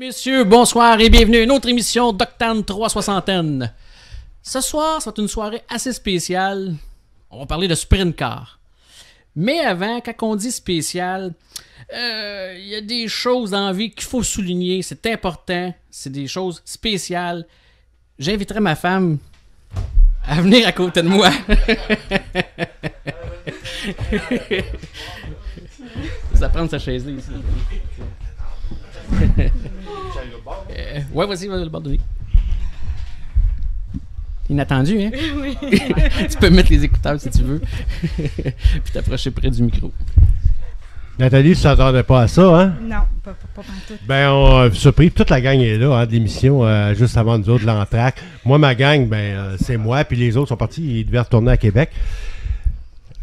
Messieurs, bonsoir et bienvenue à une autre émission d'Octane 360. Ce soir, c'est une soirée assez spéciale. On va parler de sprint car. Mais avant, quand on dit spécial, il y a des choses dans la vie qu'il faut souligner. C'est important. C'est des choses spéciales. J'inviterai ma femme à venir à côté de moi. Ça prend sa chaise là ici. Ouais, vas-y, le bord de lit. Inattendu, hein? Oui. Tu peux mettre les écouteurs si tu veux. Puis t'approcher près du micro. Nathalie, tu t'attendais pas à ça, hein? Non, pas tout. Ben, on surpris, toute la gang est là, hein, de l'émission, juste avant nous autres, l'entraque. Moi, ma gang, c'est moi, puis les autres sont partis, ils devaient retourner à Québec.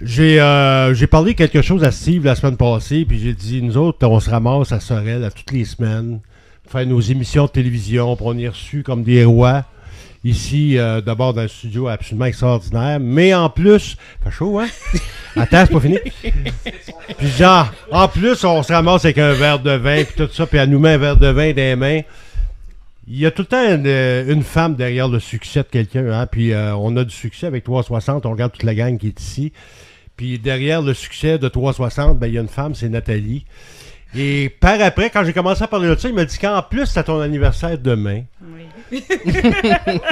J'ai parlé quelque chose à Steve la semaine passée, puis j'ai dit, nous autres, on se ramasse à Sorel à toutes les semaines, pour faire nos émissions de télévision, pour on est reçus comme des rois, ici, d'abord dans un studio absolument extraordinaire, mais en plus, fait chaud, hein? Attends, c'est pas fini. Puis genre, en plus, on se ramasse avec un verre de vin, puis tout ça, puis elle nous met un verre de vin dans les mains. Il y a tout le temps une femme derrière le succès de quelqu'un, hein? Puis on a du succès avec 360, on regarde toute la gang qui est ici. Puis derrière le succès de 360, il y a une femme, c'est Nathalie. Et par après, quand j'ai commencé à parler de ça, il m'a dit qu'en plus, c'est ton anniversaire demain. Oui.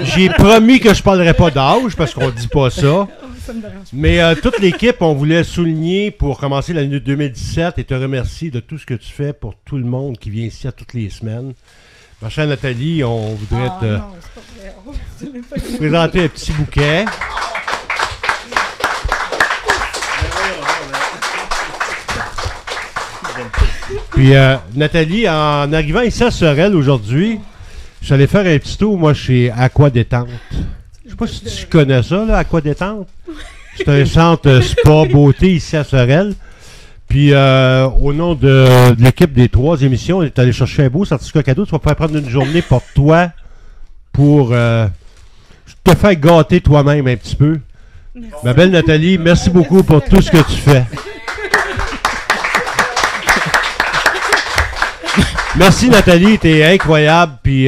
J'ai promis que je parlerais pas d'âge, parce qu'on dit pas ça. Mais toute l'équipe, on voulait souligner pour commencer l'année 2017 et te remercier de tout ce que tu fais pour tout le monde qui vient ici à toutes les semaines. Ma chère Nathalie, on voudrait te présenter un petit bouquet. Puis Nathalie, en arrivant ici à Sorel aujourd'hui, je suis allé faire un petit tour, moi, chez Aqua Détente. Je sais pas si tu connais ça, là, Aqua Détente. C'est un centre spa beauté ici à Sorel. Puis au nom de l'équipe des 3 émissions, on est allé chercher un beau certificat cadeau. Tu vas pouvoir prendre une journée pour toi, pour te faire gâter toi-même un petit peu. Merci. Ma belle Nathalie, merci beaucoup pour tout ce que tu fais. Merci Nathalie, t'es incroyable, puis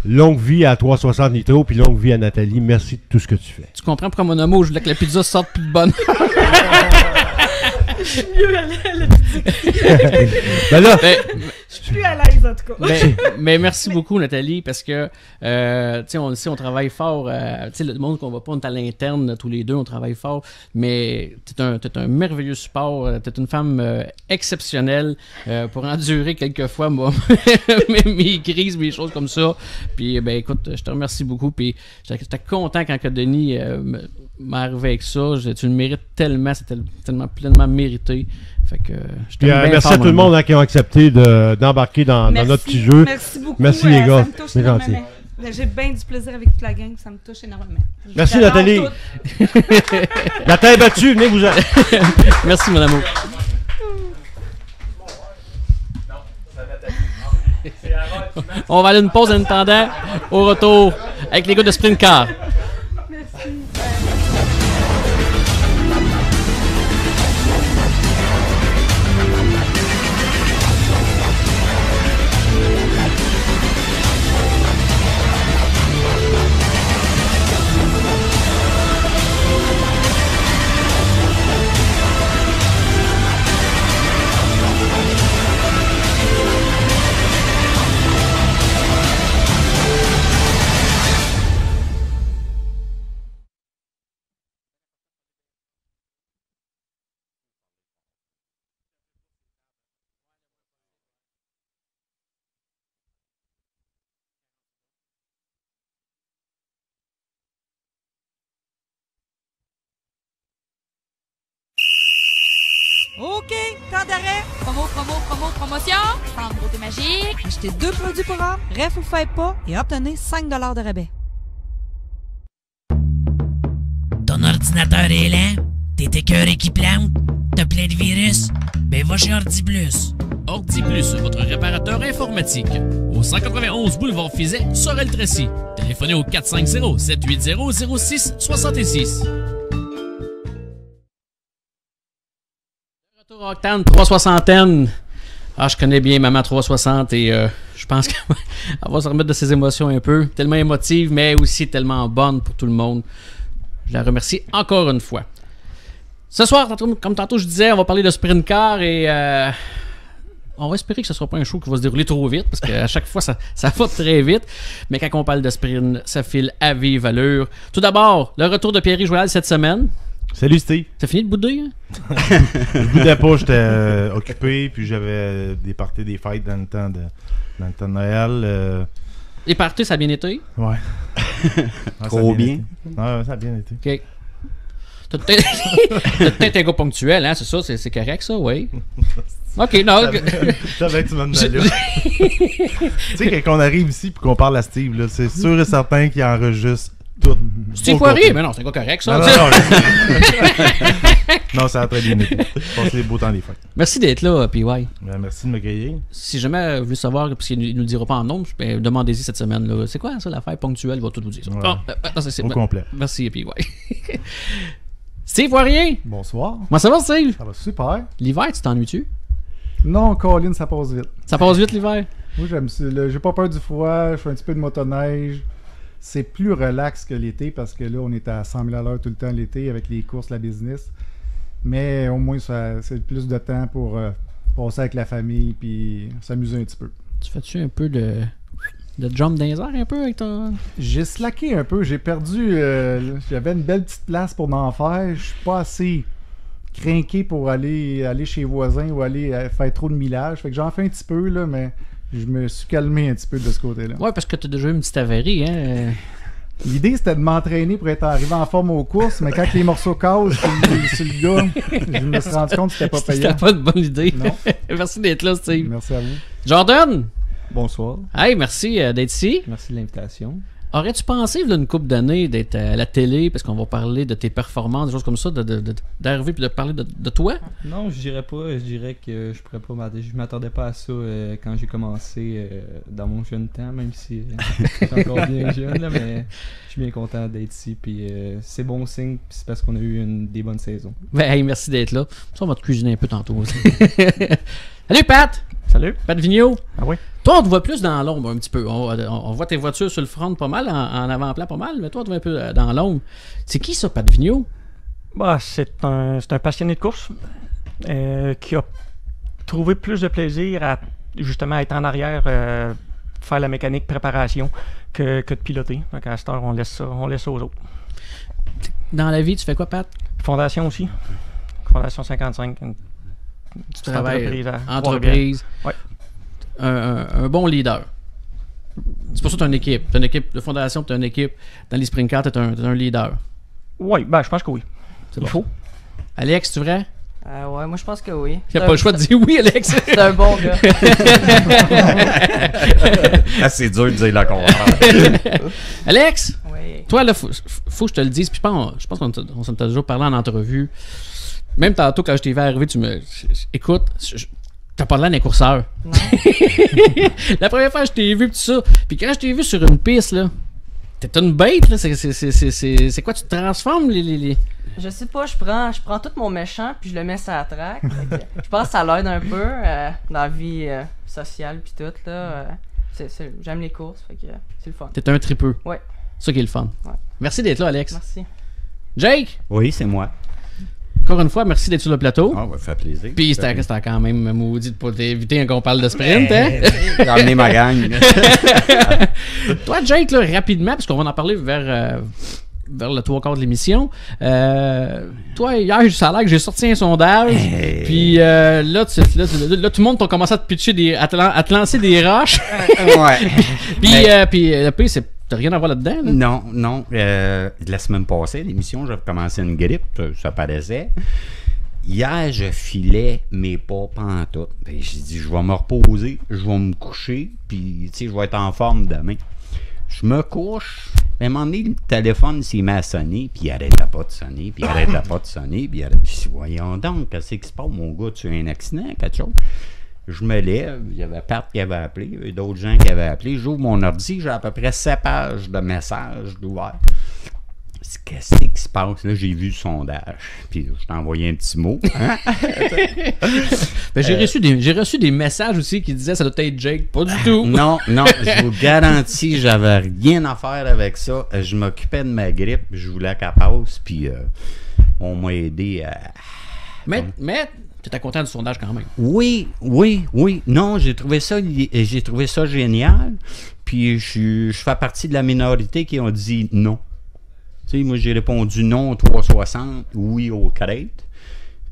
longue vie à 360 Nitro, puis longue vie à Nathalie, merci de tout ce que tu fais. Tu comprends pourquoi mon homme, je voulais que la pizza sorte plus bonne. Je suis mieux à la pizza. Ben là, je suis plus à l'aise en tout cas. Mais merci beaucoup Nathalie, parce que on travaille fort, le monde qu'on va pas, on est à l'interne tous les deux, on travaille fort, mais t'es un merveilleux support, t'es une femme exceptionnelle pour endurer quelquefois mes crises, mes choses comme ça. Puis écoute, je te remercie beaucoup, puis j'étais content quand que Denis m'est arrivé avec ça. Tu le mérites tellement, c'était tellement pleinement mérité. Fait que je te merci à tout le monde qui ont accepté d'embarquer dans notre petit jeu. Merci beaucoup. Merci les gars. C'est gentil. J'ai bien du plaisir avec toute la gang, ça me touche énormément. Merci Nathalie. La tête battue, venez vous en. Merci mon amour. On va aller une pause en attendant. Au retour avec les gars de Sprint Car. Merci. OK, temps d'arrêt. Promotion. Centre beauté magique. Achetez 2 produits pour homme, ref ou faites pas, et obtenez 5 $ de rabais. Ton ordinateur est lent? T'es écœuré qui plante? T'as plein de virus? Ben va chez OrdiPlus. OrdiPlus, votre réparateur informatique. Au 191 boulevard Fizet, Sorel-Tracy. Téléphonez au 450-780-0666. Retour Octane 360. Ah, je connais bien Maman 360 et je pense qu'elle va se remettre de ses émotions un peu. Tellement émotive, mais aussi tellement bonne pour tout le monde. Je la remercie encore une fois. Ce soir, comme tantôt je disais, on va parler de sprint car et on va espérer que ce ne sera pas un show qui va se dérouler trop vite parce qu'à chaque fois, ça va très vite. Mais quand on parle de sprint, ça file à vive allure. Tout d'abord, le retour de Pierre Joël cette semaine. Salut Steve. T'as fini de bouder? Hein? Je boudais pas, j'étais occupé, puis j'avais des parties des fêtes dans le temps de Noël. Les parties, ça a bien été? Ouais. Trop bien. Ouais, ça a bien été. OK. T'as peut-être un gars ponctuel, hein? C'est ça? C'est correct, ça? Oui. OK, non. Je savais que tu m'en allais là. Tu sais, quand on arrive ici et qu'on parle à Steve, là, c'est sûr et certain qu'il enregistre tout. Steve Poirier? Mais non, c'est un gars correct, ça. Non, ça a très bien été. Passez les beaux temps des fêtes. Merci d'être là, PY. Merci de m'accueillir. Si jamais vous voulez savoir, parce qu'il ne nous le dira pas en nombre, ben, demandez-y cette semaine. Là. C'est quoi ça, l'affaire ponctuelle? Il va tout vous dire. Ça. Ouais. Au complet. Merci, PY. Steve Poirier! Bonsoir. Comment ça va, Steve? Ça va super. L'hiver, tu t'ennuies-tu? Non, Colin, ça passe vite. Ça passe vite l'hiver? Moi, j'ai pas peur du froid, je fais un petit peu de motoneige. C'est plus relax que l'été parce que là, on est à 100 000 à l'heure tout le temps l'été avec les courses, la business. Mais au moins, c'est plus de temps pour passer avec la famille puis s'amuser un petit peu. Tu fais-tu un peu de jump dans les airs un peu avec ton... J'ai slacké un peu, j'ai perdu... j'avais une belle petite place pour m'en faire. Je suis pas assez crinqué pour aller chez les voisins ou aller faire trop de millage. Fait que j'en fais un petit peu, là, mais je me suis calmé un petit peu de ce côté-là. Ouais, parce que t'as déjà eu une petite avarie, hein? L'idée, c'était de m'entraîner pour être arrivé en forme aux courses, mais quand les morceaux cassent sur le gars, je me suis rendu compte que c'était pas payant. C'était pas une bonne idée. Non. Merci d'être là, Steve. Merci à vous. Jordan! Bonsoir. Hey, merci d'être ici. Merci de l'invitation. Aurais-tu pensé, il y a une couple d'années, d'être à la télé, parce qu'on va parler de tes performances, des choses comme ça, d'arriver et de parler de toi? Non, je dirais pas. Je dirais que je pourrais pas je m'attendais pas à ça quand j'ai commencé dans mon jeune temps, même si je suis encore bien jeune, là, mais je suis bien content d'être ici. Puis c'est bon signe, puis c'est parce qu'on a eu des bonnes saisons. Ben, hey, merci d'être là. Ça, on va te cuisiner un peu tantôt. Salut, Pat! Salut! Pat Vigneault! Ah oui? Toi, on te voit plus dans l'ombre un petit peu. On voit tes voitures sur le front pas mal, en avant-plan pas mal, mais toi, on te voit un peu dans l'ombre. C'est qui ça, Pat Vigneault? Bah, c'est un passionné de course qui a trouvé plus de plaisir à justement être en arrière, faire la mécanique préparation que de piloter. Donc à cette heure, on laisse ça aux autres. Dans la vie, tu fais quoi, Pat? Fondation aussi. Fondation 55. Tu travailles entreprise. Ouais. Un bon leader. C'est pour ça que tu as une équipe. Tu as une équipe de fondation, tu as une équipe. Dans les sprint cars, tu es un leader. Oui, ben je pense que oui. Il faut. Alex, tu vrai? Ouais, moi je pense que oui. Tu n'as pas le choix de dire oui, Alex. C'est un bon gars. C'est dur de dire le contraire. Alex, oui. Toi, là, faut que je te le dise. Puis je pense qu'on s'en t'a déjà parlé en entrevue. Même tantôt, quand je t'ai vu arriver, écoute, t'as pas l'air d'un courseur. Non. La première fois que je t'ai vu, tout ça. Puis quand je t'ai vu sur une piste, là, t'es une bête, là. C'est quoi, tu te transformes, les... Je sais pas, je prends tout mon méchant, puis je le mets sur la track. Je pense que ça l'aide un peu dans la vie sociale, puis tout, là. J'aime les courses, fait que c'est le fun. T'es un tripeux. Ouais. C'est ça qui est le fun. Ouais. Merci d'être là, Alex. Merci. Jake? Oui, c'est moi. Encore une fois, merci d'être sur le plateau. Ah, ça fait plaisir. Puis c'était quand même maudit de pas t'éviter qu'on parle de sprint, hein? J'ai amené ma gang. Toi, Jake, là, rapidement, parce qu'on va en parler vers le 3/4 de l'émission. Toi, hier, ça a l'air que j'ai sorti un sondage. Puis là, tout le monde t'a commencé à te pitcher à te lancer des roches. Ouais. Puis le pire, c'est t'as rien à voir là-dedans, là? Non. La semaine passée, l'émission, j'avais commencé une grippe, ça paraissait. Hier, je filais mes pas pantoute. J'ai dit, je vais me reposer, je vais me coucher, puis je vais être en forme demain. Je me couche, à un moment donné, le téléphone s'est mis à sonner, puis il arrêtait pas de sonner, puis il arrêtait pas de sonner, puis voyons donc, qu'est-ce qui se passe, mon gars, tu as un accident, quelque chose? Je me lève, il y avait Pat qui avait appelé, il y avait d'autres gens qui avaient appelé. J'ouvre mon ordi, j'ai à peu près 7 pages de messages d'ouvert. Qu'est-ce qui se passe? Là, j'ai vu le sondage. Puis je t'ai envoyé un petit mot. Hein? Ben, j'ai reçu des messages aussi qui disaient ça doit être Jake. Pas du tout. Non, je vous garantis, j'avais rien à faire avec ça. Je m'occupais de ma grippe. Je voulais qu'elle passe. Puis on m'a aidé à. Mais tu étais content du sondage quand même. Oui. Non, j'ai trouvé ça génial. Puis je fais partie de la minorité qui ont dit non. Tu sais, moi, j'ai répondu non au 360, oui au crête.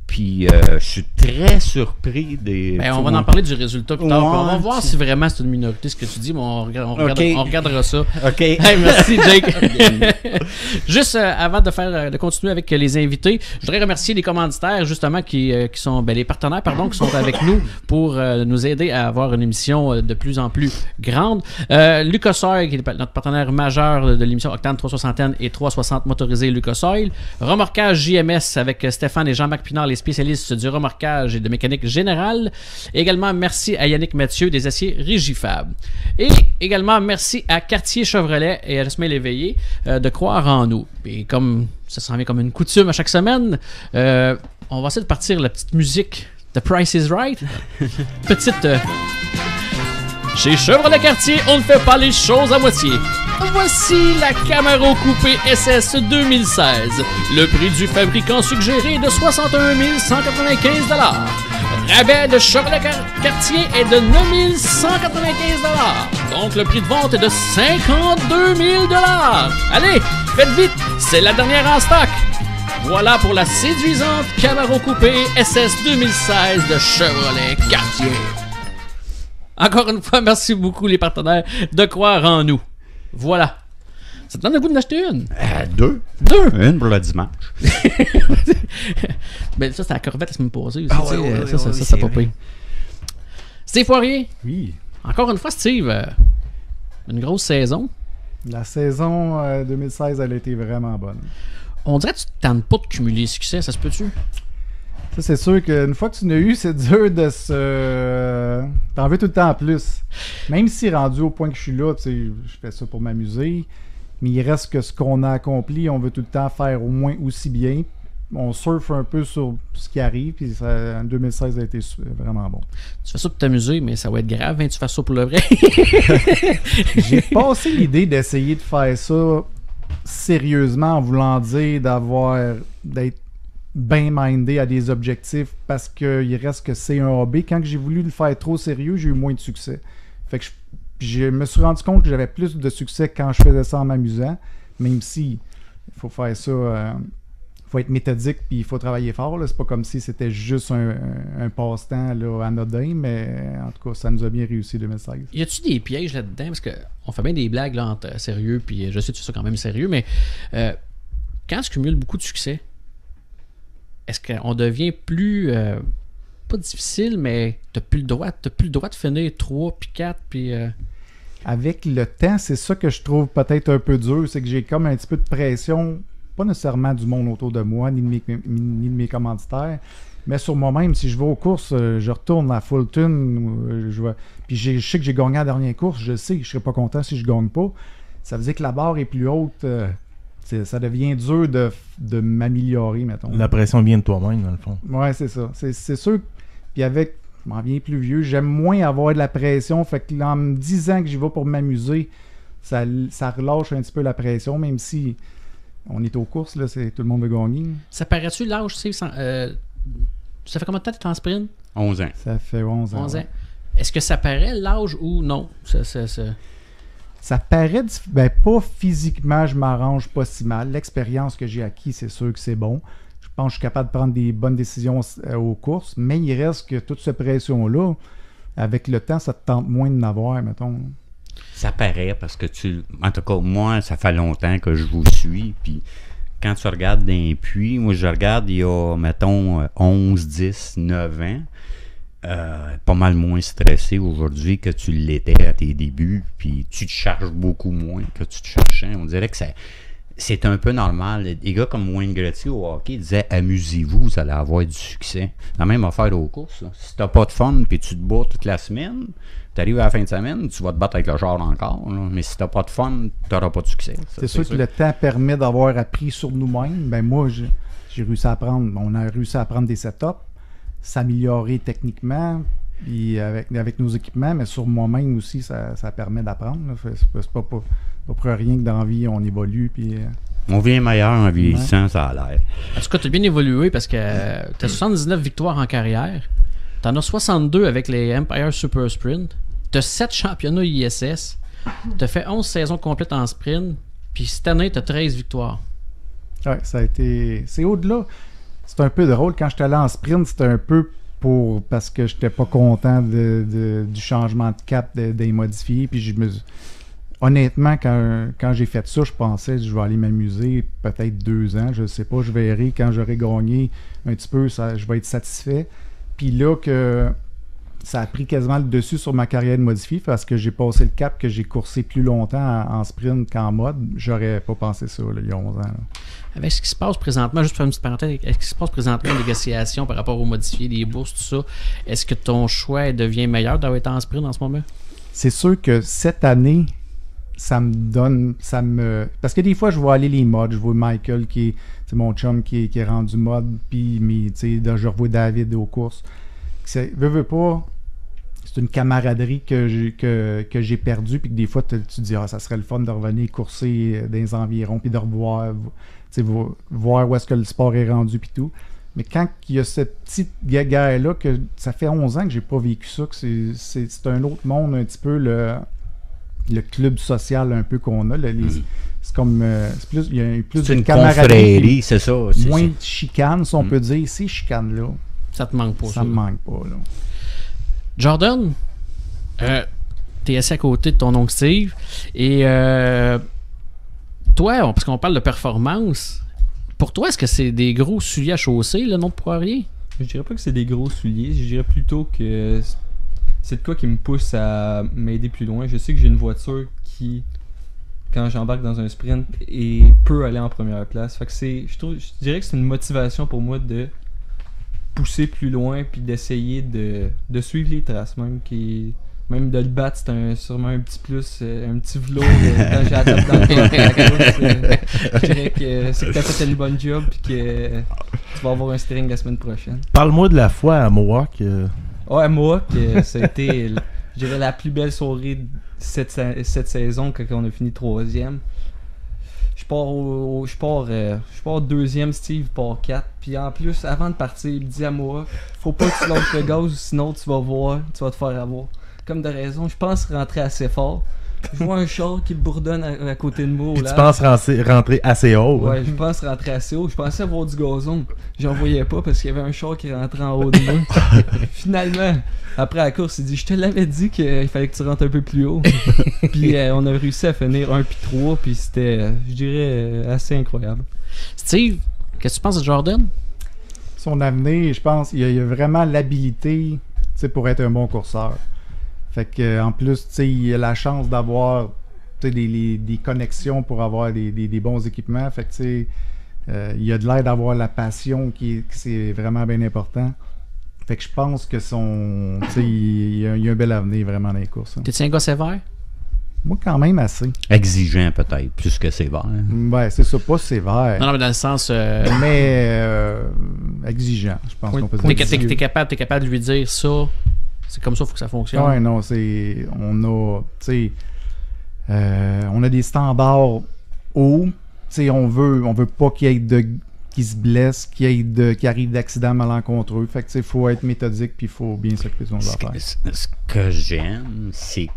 Puis, je suis très surpris des... Ben, on va en parler du résultat plus tard. On va voir si vraiment c'est une minorité, ce que tu dis, mais on regardera ça. OK. Hey, merci, Jake. Juste avant de continuer avec les invités, je voudrais remercier les commanditaires, justement, qui sont... les partenaires, pardon, qui sont avec nous pour nous aider à avoir une émission de plus en plus grande. Lucosoil, qui est notre partenaire majeur de l'émission Octane 360 et 360 motorisé Lucosoil. Remorquage JMS avec Stéphane et Jean-Marc Pinard, les spécialistes du remorquage et de mécanique générale. Également, merci à Yannick Mathieu des aciers Rigifab. Et également, merci à Cartier Chevrolet et à Esmail Léveillé de croire en nous. Et comme ça s'en vient comme une coutume à chaque semaine, on va essayer de partir la petite musique The Price is Right. Petite... Chez Chevrolet Cartier, on ne fait pas les choses à moitié. Voici la Camaro Coupé SS 2016. Le prix du fabricant suggéré est de 61 195 $. Rabais de Chevrolet Cartier est de 9 195 $. Donc le prix de vente est de 52 000 $. Allez, faites vite, c'est la dernière en stock. Voilà pour la séduisante Camaro Coupé SS 2016 de Chevrolet Cartier. Encore une fois, merci beaucoup les partenaires de croire en nous. Voilà. Ça te donne le goût d'en acheter une? Deux. Une pour le dimanche. Ben ça, c'était la Corvette la semaine passée aussi. Ça, ça pas pire. Steve Poirier. Oui. Encore une fois, Steve, une grosse saison. La saison 2016, elle a été vraiment bonne. On dirait que tu ne tentes pas de cumuler succès, ça se peut-tu? Ça, c'est sûr qu'une fois que tu l'as eu, c'est dur de se... T'en veux tout le temps plus. Même si rendu au point que je suis là, tu sais, je fais ça pour m'amuser, mais il reste que ce qu'on a accompli, on veut tout le temps faire au moins aussi bien. On surfe un peu sur ce qui arrive, puis ça, en 2016, ça a été vraiment bon. Tu fais ça pour t'amuser, mais ça va être grave, hein, tu fais ça pour le vrai. J'ai passé l'idée d'essayer de faire ça sérieusement en voulant dire d'être bien mindé à des objectifs parce qu'il reste que c'est un hobby. Quand j'ai voulu le faire trop sérieux, j'ai eu moins de succès. Fait que je me suis rendu compte que j'avais plus de succès quand je faisais ça en m'amusant, même si il faut faire ça, faut être méthodique puis il faut travailler fort. C'est pas comme si c'était juste un passe-temps là, anodin, mais en tout cas, ça nous a bien réussi 2016. Y a-tu des pièges là-dedans? Parce qu'on fait bien des blagues là, entre sérieux puis je sais que tu fais ça quand même sérieux, mais quand tu cumules beaucoup de succès, est-ce qu'on devient plus, pas difficile, mais t'as plus le droit de finir 3 puis 4 puis... Avec le temps, c'est ça que je trouve peut-être un peu dur, c'est que j'ai comme un petit peu de pression, pas nécessairement du monde autour de moi, ni de mes commanditaires, mais sur moi-même, si je vais aux courses, je retourne à Fulton, puis je sais que j'ai gagné la dernière course, je sais que je serai pas content si je gagne pas. Ça veut dire que la barre est plus haute... ça devient dur de m'améliorer, mettons. La pression vient de toi-même, dans le fond. Ouais, c'est ça. C'est sûr. Puis avec, je m'en viens plus vieux, j'aime moins avoir de la pression. Fait que en me disant que j'y vais pour m'amuser, ça relâche un petit peu la pression, même si on est aux courses, là, tout le monde veut gagner. Ça paraît-tu l'âge, tu sais, ça fait combien de temps que tu es en sprint? 11 ans. Ça fait 11 ans. 11 ans. Ouais. Est-ce que ça paraît l'âge ou non? Ça paraît... Ben, pas physiquement, je m'arrange pas si mal. L'expérience que j'ai acquis, c'est sûr que c'est bon. Je pense que je suis capable de prendre des bonnes décisions aux courses, mais il reste que toute cette pression-là, avec le temps, ça te tente moins de n'avoir, mettons. Ça paraît parce que en tout cas, moi, ça fait longtemps que je vous suis, puis quand tu regardes d'un puits, moi, je regarde il y a, mettons, 11, 10, 9 ans, pas mal moins stressé aujourd'hui que tu l'étais à tes débuts, puis tu te charges beaucoup moins que tu te cherchais. On dirait que c'est un peu normal. Des gars comme Wayne Gretzky au hockey disaient amusez-vous, vous allez avoir du succès. La même affaire aux courses. Là. Si t'as pas de fun puis tu te bats toute la semaine, t'arrives à la fin de semaine, tu vas te battre avec le char encore. Là. Mais si t'as pas de fun, t'auras pas de succès. C'est sûr que le temps permet d'avoir appris sur nous-mêmes. Ben moi, j'ai réussi à apprendre. On a réussi à apprendre des setups, s'améliorer techniquement. Puis avec nos équipements, mais sur moi-même aussi, ça permet d'apprendre. C'est pas pour rien que dans la vie, on évolue. Puis, on vient meilleur en vieillissant, ça a l'air. En tout cas, tu as bien évolué parce que tu as 79 victoires en carrière. Tu en as 62 avec les Empire Super Sprint. Tu as 7 championnats ISS. Tu as fait 11 saisons complètes en sprint. Puis cette année, tu as 13 victoires. Ouais, ça a été... C'est au-delà. C'est un peu drôle. Quand j'étais allé en sprint, c'était un peu parce que j'étais pas content du changement de cap des modifiés. Puis honnêtement, quand j'ai fait ça, je pensais que je vais aller m'amuser peut-être 2 ans. Je sais pas, je verrai quand j'aurai gagné un petit peu, je vais être satisfait. Puis là que ça a pris quasiment le dessus sur ma carrière de modifié parce que j'ai passé le cap que j'ai coursé plus longtemps en sprint qu'en mode. J'aurais pas pensé ça là, il y a 11 ans. Là. Avec ce qui se passe présentement, juste pour faire une petite parenthèse, avec ce qui se passe présentement en négociation par rapport aux modifiés, les bourses, tout ça, est-ce que ton choix devient meilleur d'avoir été en sprint en ce moment? C'est sûr que cette année, parce que des fois, je vois aller les modes. Je vois Michael, c'est mon chum qui est rendu mode, puis je revois David aux courses. Veux pas, c'est une camaraderie que j'ai perdue, puis que des fois, tu te dis, ça serait le fun de revenir courser dans les environs, puis de revoir, voir où est-ce que le sport est rendu, puis tout. Mais quand il y a cette petite guerre-là, que ça fait 11 ans que j'ai pas vécu ça, que c'est un autre monde, un petit peu le club social un peu qu'on a. C'est comme... il y a plus de camaraderie. C'est ça. Moins de chicane, si on peut dire. Ces chicanes-là, ça te manque pas. Ça me manque pas, là. Jordan, t'es assis à côté de ton oncle Steve. Et toi, parce qu'on parle de performance, pour toi, est-ce que c'est des gros souliers à chausser, le nom de Poirier? Je dirais pas que c'est des gros souliers. Je dirais plutôt que c'est de quoi qui me pousse à m'aider plus loin. Je sais que j'ai une voiture qui, quand j'embarque dans un sprint, peut aller en première place. Fait que je dirais que c'est une motivation pour moi de pousser plus loin puis d'essayer de suivre les traces, même de le battre. C'est sûrement un petit plus, un petit vlog quand j'ai adapté dans le je dirais que c'est que t'as fait une bonne job puis que tu vas avoir un steering la semaine prochaine. Parle-moi de la fois à Mohawk. Ouais, à Mohawk, ça a été, je dirais, la plus belle soirée de cette saison quand on a fini 3e. Je pars 2e, Steve part 4. Puis en plus, avant de partir, il me dit à moi, faut pas que tu lâches le gaz, sinon tu vas te faire avoir. Comme de raison, je pense rentrer assez fort. Je vois un char qui bourdonne à côté de moi. Puis tu penses rentrer assez haut? Ouais, je pense rentrer assez haut. Je pensais avoir du gazon. J'en voyais pas parce qu'il y avait un char qui rentrait en haut de moi. Finalement, après la course, il dit, je te l'avais dit qu'il fallait que tu rentres un peu plus haut. Puis on a réussi à finir 1 puis 3. Puis c'était, je dirais, assez incroyable. Steve, qu'est-ce que tu penses de Jordan? Son avenir, je pense, il a vraiment l'habilité pour être un bon courseur. Fait que en plus, il a la chance d'avoir des connexions pour avoir des bons équipements. Fait que il a de l'air d'avoir la passion qui c'est vraiment bien important. Fait que je pense que il a un bel avenir vraiment dans les courses. Hein. T'es-tu un gars sévère? Moi, quand même assez. Exigeant peut-être, plus que sévère. Ouais, c'est ça, pas sévère. Non, mais dans le sens... Mais exigeant, je pense qu'on peut dire. T'es capable de lui dire ça... C'est comme ça, il faut que ça fonctionne. Ouais, non, on a des standards hauts. On veut pas qu'il y ait qui se blesse, qui arrive d'accidents malencontreux. Fait que faut être méthodique puis il faut bien s'occuper de son affaire. Ce que j'aime, c'est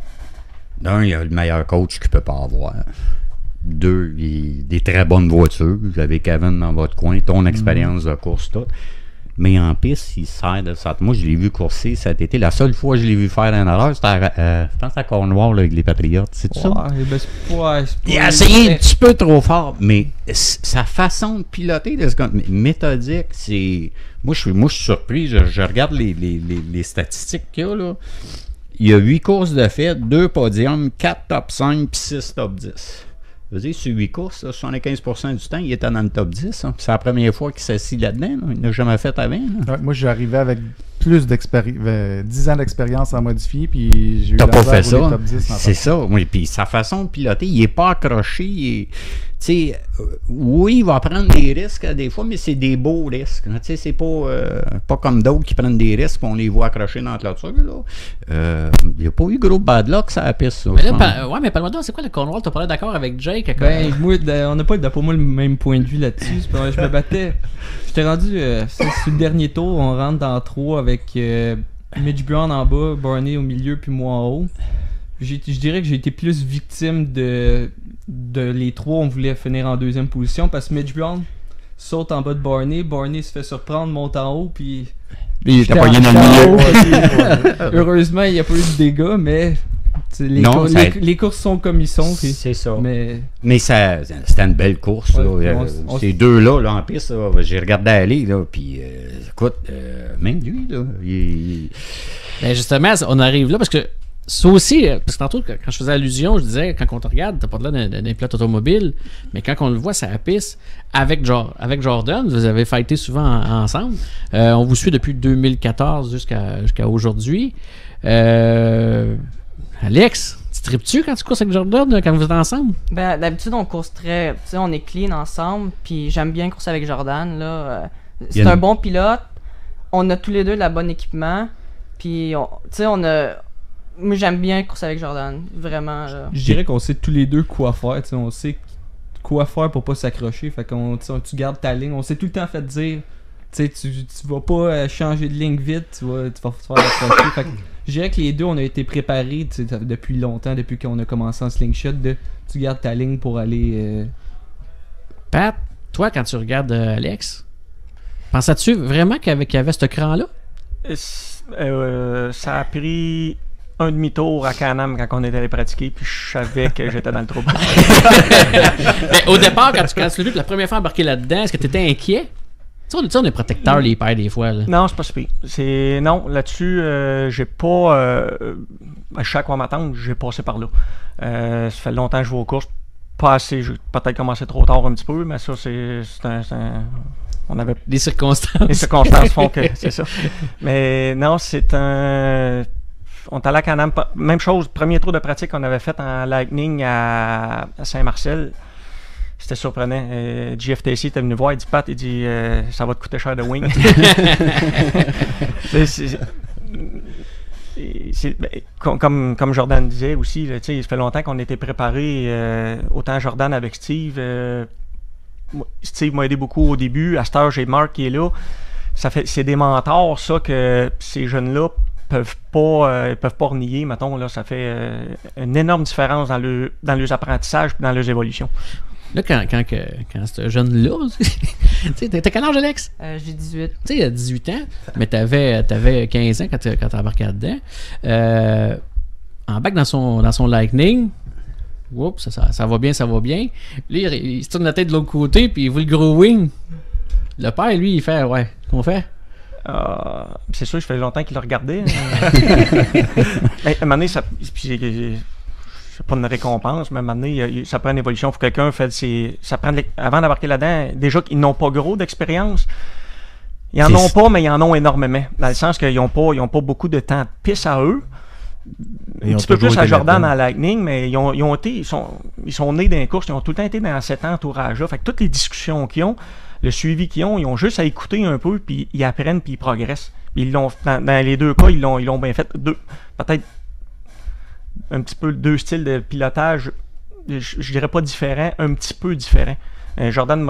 d'un, il y a le meilleur coach qu'il peut pas avoir. 2, il a des très bonnes voitures. Vous avez Kevin dans votre coin, ton expérience de course, tout. Mais en piste, il sert de ça. Moi, je l'ai vu courser cet été. La seule fois que je l'ai vu faire une erreur, c'était je pense à Cornwall là, avec les Patriotes. C'est tout ça? Il a essayé un petit peu trop fort, mais sa façon de piloter, méthodique, c'est... Moi, je suis surpris. Je regarde les statistiques qu'il y a, là. Il y a 8 courses de fait, 2 podiums, 4 top 5 puis 6 top 10. Je veux dire, sur 8 courses, là, 75% du temps, il était dans le top 10. Hein. C'est la première fois qu'il s'assit là-dedans. Là. Il n'a jamais fait avant. Ouais, moi, j'arrivais avec plus d'expérience, 10 ans d'expérience en modifié, puis j'ai eu T'as pas fait ça. ça. C'est ça. Oui, puis sa façon de piloter, il n'est pas accroché. Oui, il va prendre des risques des fois, mais c'est des beaux risques. C'est pas comme d'autres qui prennent des risques et on les voit accrochés dans la clôture. Il n'y a pas eu gros bad luck sur la piste. Mais là, mais parle-moi donc, c'est quoi le Cornwall? Tu as parlé d'accord avec Jake? Ben, moi, on n'a pas pour moi le même point de vue là-dessus. Je me battais. J'étais rendu sur le dernier tour, on rentre dans 3 avec Mitch Brown en bas, Barney au milieu, puis moi en haut. Je dirais que j'ai été plus victime de les 3, on voulait finir en 2e position parce que Mitch Brown saute en bas de Barney, Barney se fait surprendre, monte en haut, puis il était pogné dans le milieu. Heureusement, il n'y a pas eu de dégâts, mais les courses sont comme ils sont. C'est ça. Mais c'était une belle course. Ouais, ces deux-là en piste, j'ai regardé aller, puis écoute, même lui, Ben justement, on arrive là parce que ça aussi, parce que tantôt, quand je faisais allusion, je disais, quand on te regarde, t'as pas de là d'un pilote automobile, mais quand on le voit sur la piste, avec Jordan, vous avez fighté souvent ensemble. On vous suit depuis 2014 jusqu'à aujourd'hui. Alex, tu tripes-tu quand tu courses avec Jordan, quand vous êtes ensemble? Ben, d'habitude, on course on est clean ensemble, puis j'aime bien courser avec Jordan, là. C'est un bon pilote. On a tous les deux de la bonne équipement, puis moi, j'aime bien courser avec Jordan, vraiment. Là. Je dirais qu'on sait tous les deux quoi faire, on sait quoi faire pour pas s'accrocher, fait qu'on tu gardes ta ligne, on s'est tout le temps fait dire, tu vas pas changer de ligne vite, tu vas te faire accrocher, fait que je dirais que les deux, on a été préparés depuis longtemps, depuis qu'on a commencé en slingshot, tu gardes ta ligne pour aller... Pat, toi, quand tu regardes Alex, pensais-tu vraiment qu'il y avait ce cran-là? Ça a pris un demi-tour à Can-Am quand on était allé pratiquer, puis je savais que j'étais dans le trouble. Mais au départ, quand tu l'as vu la première fois embarquer là-dedans, est-ce que tu étais inquiet? Tu sais, on est protecteurs, les pères, des fois. Là. Non, c'est pas si pire. Non, là-dessus, j'ai pas... à chaque fois m'attendre, j'ai passé par là. Ça fait longtemps que je vais aux courses. Pas assez, j'ai peut-être commencé trop tard un petit peu, mais ça, c'est on avait... Des circonstances. Les circonstances font que c'est ça. Mais non, c'est un... On est allé à Can-Am. Même chose, premier tour de pratique qu'on avait fait en Lightning à Saint-Marcel. C'était surprenant. GFTC était venu voir, il dit Pat, il dit ça va te coûter cher de wing. Comme Jordan disait aussi, là, ça fait longtemps qu'on était préparés, autant Jordan avec Steve. Steve m'a aidé beaucoup au début. À cette heure, j'ai Mark qui est là. C'est des mentors, ça, que ces jeunes-là peuvent pas renier, mettons, là, ça fait une énorme différence dans leurs apprentissages et dans leurs évolutions. Là, quand ce jeune-là, t'as quel âge, Alex? J'ai 18. Tu sais, il a 18 ans, mais t'avais 15 ans quand t'as embarqué là-dedans. Embarque dans son Lightning. Oups, ça va bien, ça va bien. Là, il se tourne la tête de l'autre côté, puis il voit le gros wing. Le père, lui, il fait, ouais, qu'on fait? C'est sûr, je faisais longtemps qu'il le regardait. À un moment donné, c'est pas une récompense, mais à un moment donné, ça prend une évolution. Il faut que quelqu'un fasse avant d'embarquer là-dedans, déjà qu'ils n'ont pas gros d'expérience. Ils en ont pas, mais ils en ont énormément. Dans le sens qu'ils n'ont pas beaucoup de temps de piste à eux. Un petit peu plus à Jordan en Lightning, mais ils sont nés dans les courses, ils ont tout le temps été dans cet entourage-là. Fait que toutes les discussions qu'ils ont, le suivi qu'ils ont, ils ont juste à écouter un peu, puis ils apprennent, puis ils progressent. Puis dans les deux cas, ils l'ont bien fait. Peut-être un petit peu deux styles de pilotage, je dirais pas différents, un petit peu différents. Jordan,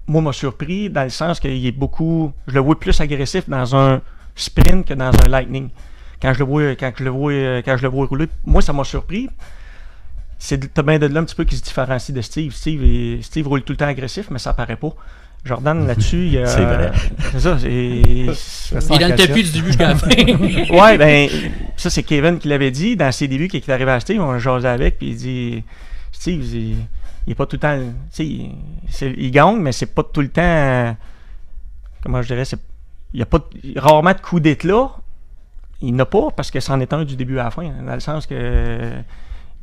moi, m'a surpris dans le sens qu'il est beaucoup... Je le vois plus agressif dans un sprint que dans un Lightning. Quand je le vois rouler, moi, ça m'a surpris. C'est bien de là un petit peu qui se différencie de Steve. Steve roule tout le temps agressif, mais ça paraît pas. Jordan, là-dessus, il c'est vrai. C'est ça. Il est dans le tapis du début jusqu'à la fin. Ouais, ben, ça, c'est Kevin qui l'avait dit dans ses débuts, qui est arrivé à Steve, on jasait avec, puis il dit Steve, il est pas tout le temps. Il gagne, mais c'est pas tout le temps. Comment je dirais, il n'y a pas rarement de coup d'éclat. Il n'a pas, parce que c'en est un du début à la fin, dans le sens que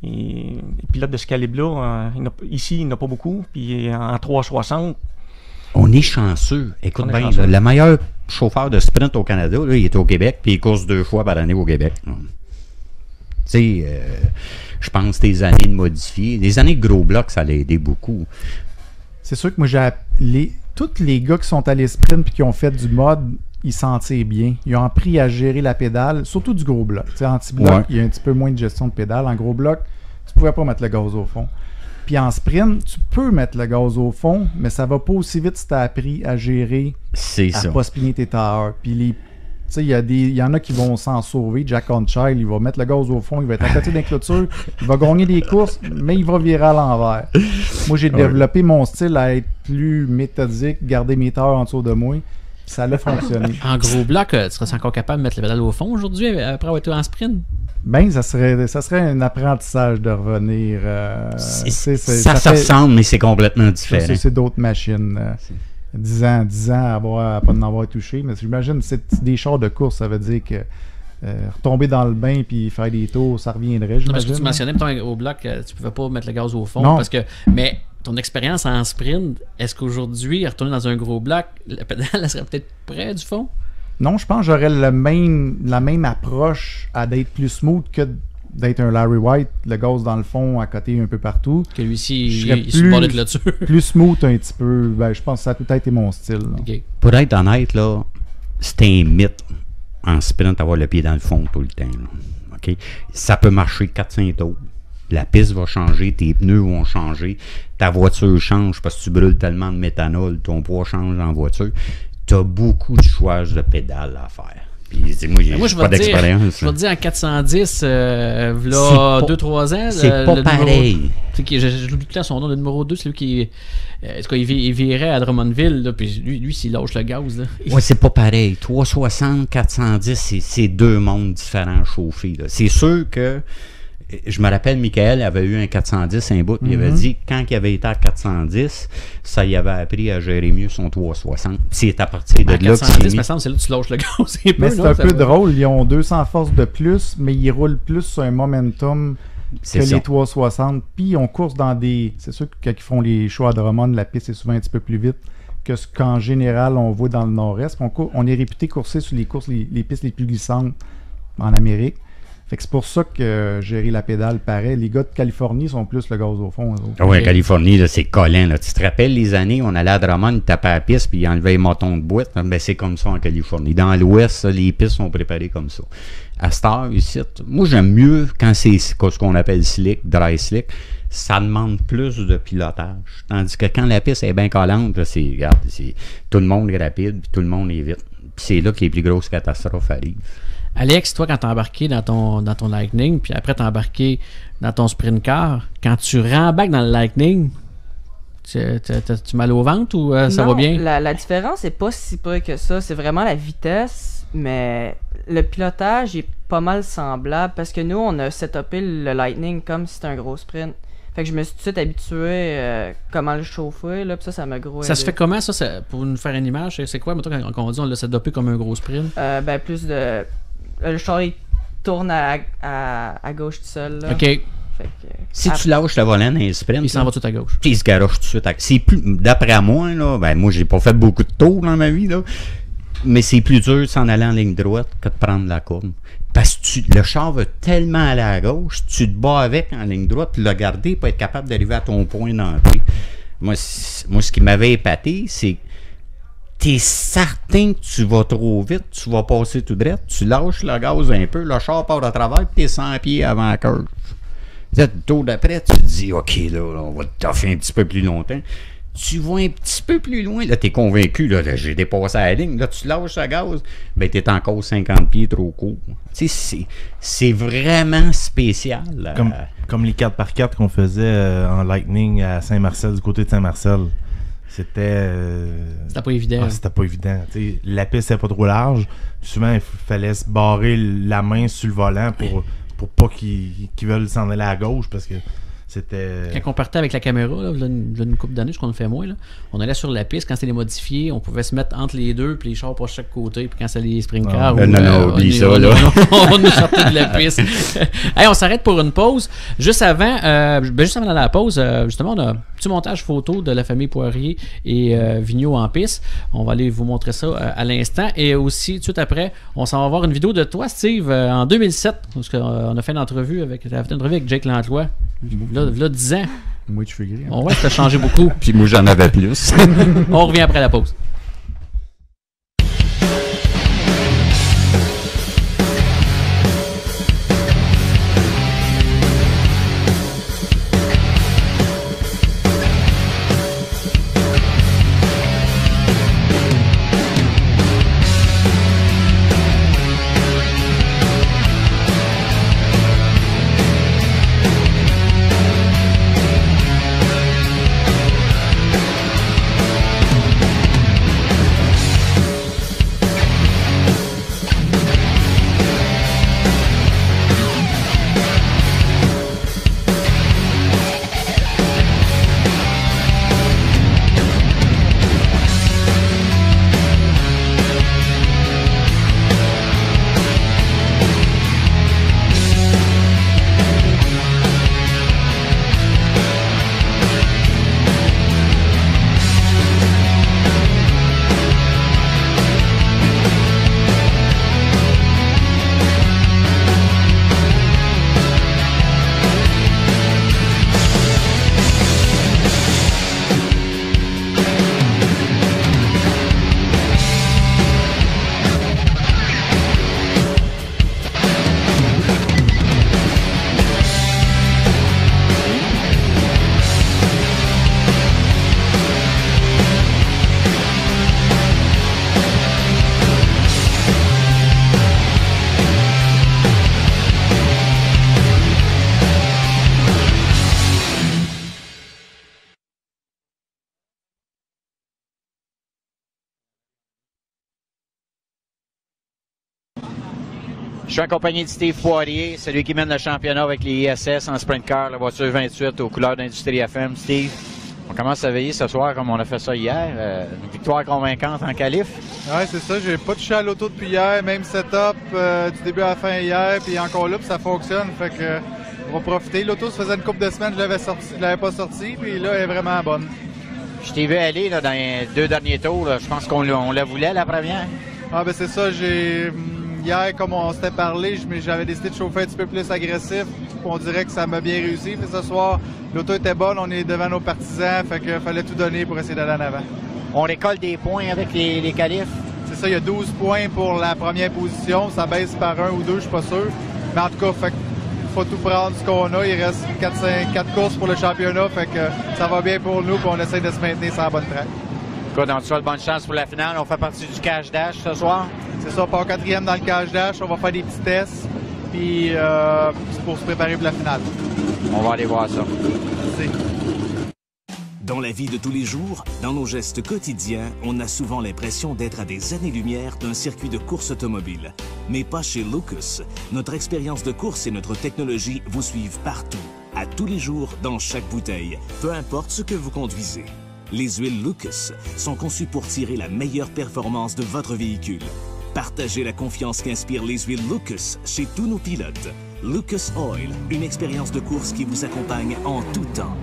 les pilotes de ce calibre-là, ici, il n'y en a pas beaucoup. Puis en 360... On est chanceux. Écoute bien, chanceux. le meilleur chauffeur de sprint au Canada, là, il est au Québec, puis il course 2 fois par année au Québec. Tu sais, je pense que des années de modifier, des années de gros blocs, ça l'a aidé beaucoup. C'est sûr que moi, tous les gars qui sont allés sprint et qui ont fait du mode, ils s'en tirent bien. Ils ont appris à gérer la pédale, surtout du gros bloc. En petit bloc, il y a un petit peu moins de gestion de pédale. En gros bloc, tu ne pourrais pas mettre le gaz au fond. Puis en sprint, tu peux mettre le gaz au fond, mais ça va pas aussi vite si tu as appris à gérer, à pas spinner tes tailleurs. Puis il y en a qui vont s'en sauver. Jack Onchild, il va mettre le gaz au fond, il va être à côté d'une clôture, il va gagner des courses, mais il va virer à l'envers. Moi, j'ai développé mon style à être plus méthodique, garder mes tailleurs en dessous de moi. Ça a fonctionné. En gros bloc, tu serais encore capable de mettre le pédale au fond aujourd'hui après avoir été en sprint? Ben, ça serait un apprentissage de revenir. Ça ressemble, mais c'est complètement différent. C'est d'autres machines. 10 ans à pas en avoir touché. Mais j'imagine c'est des chars de course, ça veut dire que retomber dans le bain puis faire des tours, ça reviendrait. Non, parce que tu mentionnais, mettons, au bloc, tu pouvais pas mettre le gaz au fond. Non. Mais ton expérience en sprint, est-ce qu'aujourd'hui, retourner dans un gros bloc, la pédale, elle serait peut-être près du fond? Non, je pense que j'aurais la même approche à d'être plus smooth que d'être un Larry White, le gaz dans le fond, à côté un peu partout. Que lui-ci, il se bordait de là-dessus. Plus smooth un petit peu. Ben, je pense que ça a tout été mon style. Okay. Pour être honnête, là, c'est un mythe en sprint d'avoir le pied dans le fond tout le temps. Là. Okay? Ça peut marcher 4-5 tours. La piste va changer, tes pneus vont changer, ta voiture change parce que tu brûles tellement de méthanol, ton poids change en voiture. Tu as beaucoup de choix de pédales à faire. Puis, moi, j'ai pas d'expérience. Je vais te dire en 410, là, 2-3 ans. C'est pas pareil. J'oublie tout le temps son nom, le numéro 2, c'est lui qui. Il virait à Drummondville, là, puis lui, s'il lâche le gaz. Là. Ouais, c'est pas pareil. 360, 410, c'est deux mondes différents chauffés. Là. C'est sûr que. Je me rappelle, Michael avait eu un 410 un bout, il avait dit quand il avait été à 410, ça y avait appris à gérer mieux son 360. C'est à partir de là 410, me semble, c'est là que tu lâches le gaz. Mais c'est un peu drôle, ils ont 200 forces de plus, mais ils roulent plus sur un momentum que les 360. Puis on course dans des... C'est sûr que quand ils font les choix à Drummond, la piste est souvent un petit peu plus vite que ce qu'en général on voit dans le nord-est. On est réputé courser sur les pistes les plus glissantes en Amérique. Fait que c'est pour ça que gérer la pédale pareil. Les gars de Californie sont plus le gaz au fond. Oui, Californie, là, c'est collant. Là. Tu te rappelles les années, on allait à Drummond, il tapait à la piste, puis il enlevait les motons de boîte. Ben, c'est comme ça en Californie. Dans l'Ouest, les pistes sont préparées comme ça. À cette heure, ici, moi, j'aime mieux quand c'est ce qu'on appelle slick, dry slick. Ça demande plus de pilotage. Tandis que quand la piste est bien collante, là, tout le monde est rapide, puis tout le monde est vite. Puis c'est là que les plus grosses catastrophes arrivent. Alex, toi, quand t'es embarqué dans ton Lightning, puis après t'es embarqué dans ton sprint car, quand tu rembarques dans le Lightning, tu mal au ventre ou ça va bien? La différence n'est pas si peu que ça. C'est vraiment la vitesse, mais le pilotage est pas mal semblable parce que nous, on a setupé le Lightning comme si c'était un gros sprint. Fait que je me suis tout de suite habitué comment le chauffer, là, puis ça m'a gros aidé. Ça se fait comment, ça, pour nous faire une image? C'est quoi, mettons, quand on dit on l'a setupé comme un gros sprint? Ben, plus de... Le char, il tourne à gauche tout seul. Là. OK. Fait que, si tu lâches le volant dans les sprints, il s'en va tout à gauche. Puis il se garoche tout de suite. C'est plus, d'après moi, là, ben moi, j'ai pas fait beaucoup de tours dans ma vie, là, mais c'est plus dur de s'en aller en ligne droite que de prendre la courbe. Parce que le char va tellement aller à gauche, tu te bats avec en ligne droite, puis le garder pour être capable d'arriver à ton point d'entrée. Moi, ce qui m'avait épaté, c'est t'es certain que tu vas trop vite, tu vas passer tout droit, tu lâches le gaz un peu, le char part à travers, puis t'es 100 pieds avant la curve. Le tour d'après, tu te dis, OK, là, on va te toffer un petit peu plus longtemps. Tu vas un petit peu plus loin, là, t'es convaincu, là, j'ai dépassé la ligne, là, tu lâches le gaz, ben t'es encore 50 pieds trop court. Tu sais, c'est vraiment spécial. Comme les 4x4 qu'on faisait en Lightning à Saint-Marcel, du côté de Saint-Marcel. C'était pas évident. C'était pas évident. T'sais, la piste n'est pas trop large. Souvent, il fallait se barrer la main sur le volant pour pas qu'ils veulent s'en aller à gauche parce que C'était... Quand on partait avec la caméra, là, une couple d'années, ce qu'on fait moins, là, on allait sur la piste, quand c'était les modifiés, on pouvait se mettre entre les deux, puis les chars pour chaque côté, puis quand c'était les sprint cars, oublie ça, là. On nous sortait de la piste. Hey, on s'arrête pour une pause. Juste avant la pause, justement, on a un petit montage photo de la famille Poirier et Vigneault en piste. On va aller vous montrer ça à l'instant. Et aussi, tout de suite après, on s'en va voir une vidéo de toi, Steve, en 2007, parce qu'on a fait une entrevue avec Jake Langlois. Là, 10 ans. Moi, tu fais gris. On voit que ça a changé beaucoup. Puis moi, j'en avais plus. On revient après la pause. Je suis accompagné de Steve Poirier, celui qui mène le championnat avec les ISS en sprint car, la voiture 28 aux couleurs d'Industrie FM. Steve, on commence à veiller ce soir comme on a fait ça hier. Une victoire convaincante en qualif. Ouais, c'est ça. J'ai pas touché à l'auto depuis hier. Même setup du début à la fin hier. Puis encore là, puis ça fonctionne. Fait que on va profiter. L'auto, ça faisait une couple de semaines, je l'avais pas sorti. Puis là, elle est vraiment bonne. Je t'ai vu aller là, dans les 2 derniers tours. Là. Je pense qu'on la voulait la première. Ah ben c'est ça. Hier, comme on s'était parlé, j'avais décidé de chauffer un petit peu plus agressif. On dirait que ça m'a bien réussi. Puis ce soir, l'auto était bonne, on est devant nos partisans, fait qu'il fallait tout donner pour essayer d'aller en avant. On récolte des points avec les qualifs? C'est ça, il y a 12 points pour la première position. Ça baisse par 1 ou 2, je suis pas sûr. Mais en tout cas, il faut tout prendre ce qu'on a. Il reste 4 courses pour le championnat, fait que ça va bien pour nous, puis on essaie de se maintenir sur la bonne track. Écoute, on te souhaite bonne chance pour la finale. On fait partie du cash dash ce soir. C'est ça, on part 4e dans le cash dash. On va faire des petits tests. Puis pour se préparer pour la finale. On va aller voir ça. Merci. Dans la vie de tous les jours, dans nos gestes quotidiens, on a souvent l'impression d'être à des années-lumière d'un circuit de course automobile. Mais pas chez Lucas. Notre expérience de course et notre technologie vous suivent partout, à tous les jours, dans chaque bouteille, peu importe ce que vous conduisez. Les huiles Lucas sont conçues pour tirer la meilleure performance de votre véhicule. Partagez la confiance qu'inspirent les huiles Lucas chez tous nos pilotes. Lucas Oil, une expérience de course qui vous accompagne en tout temps.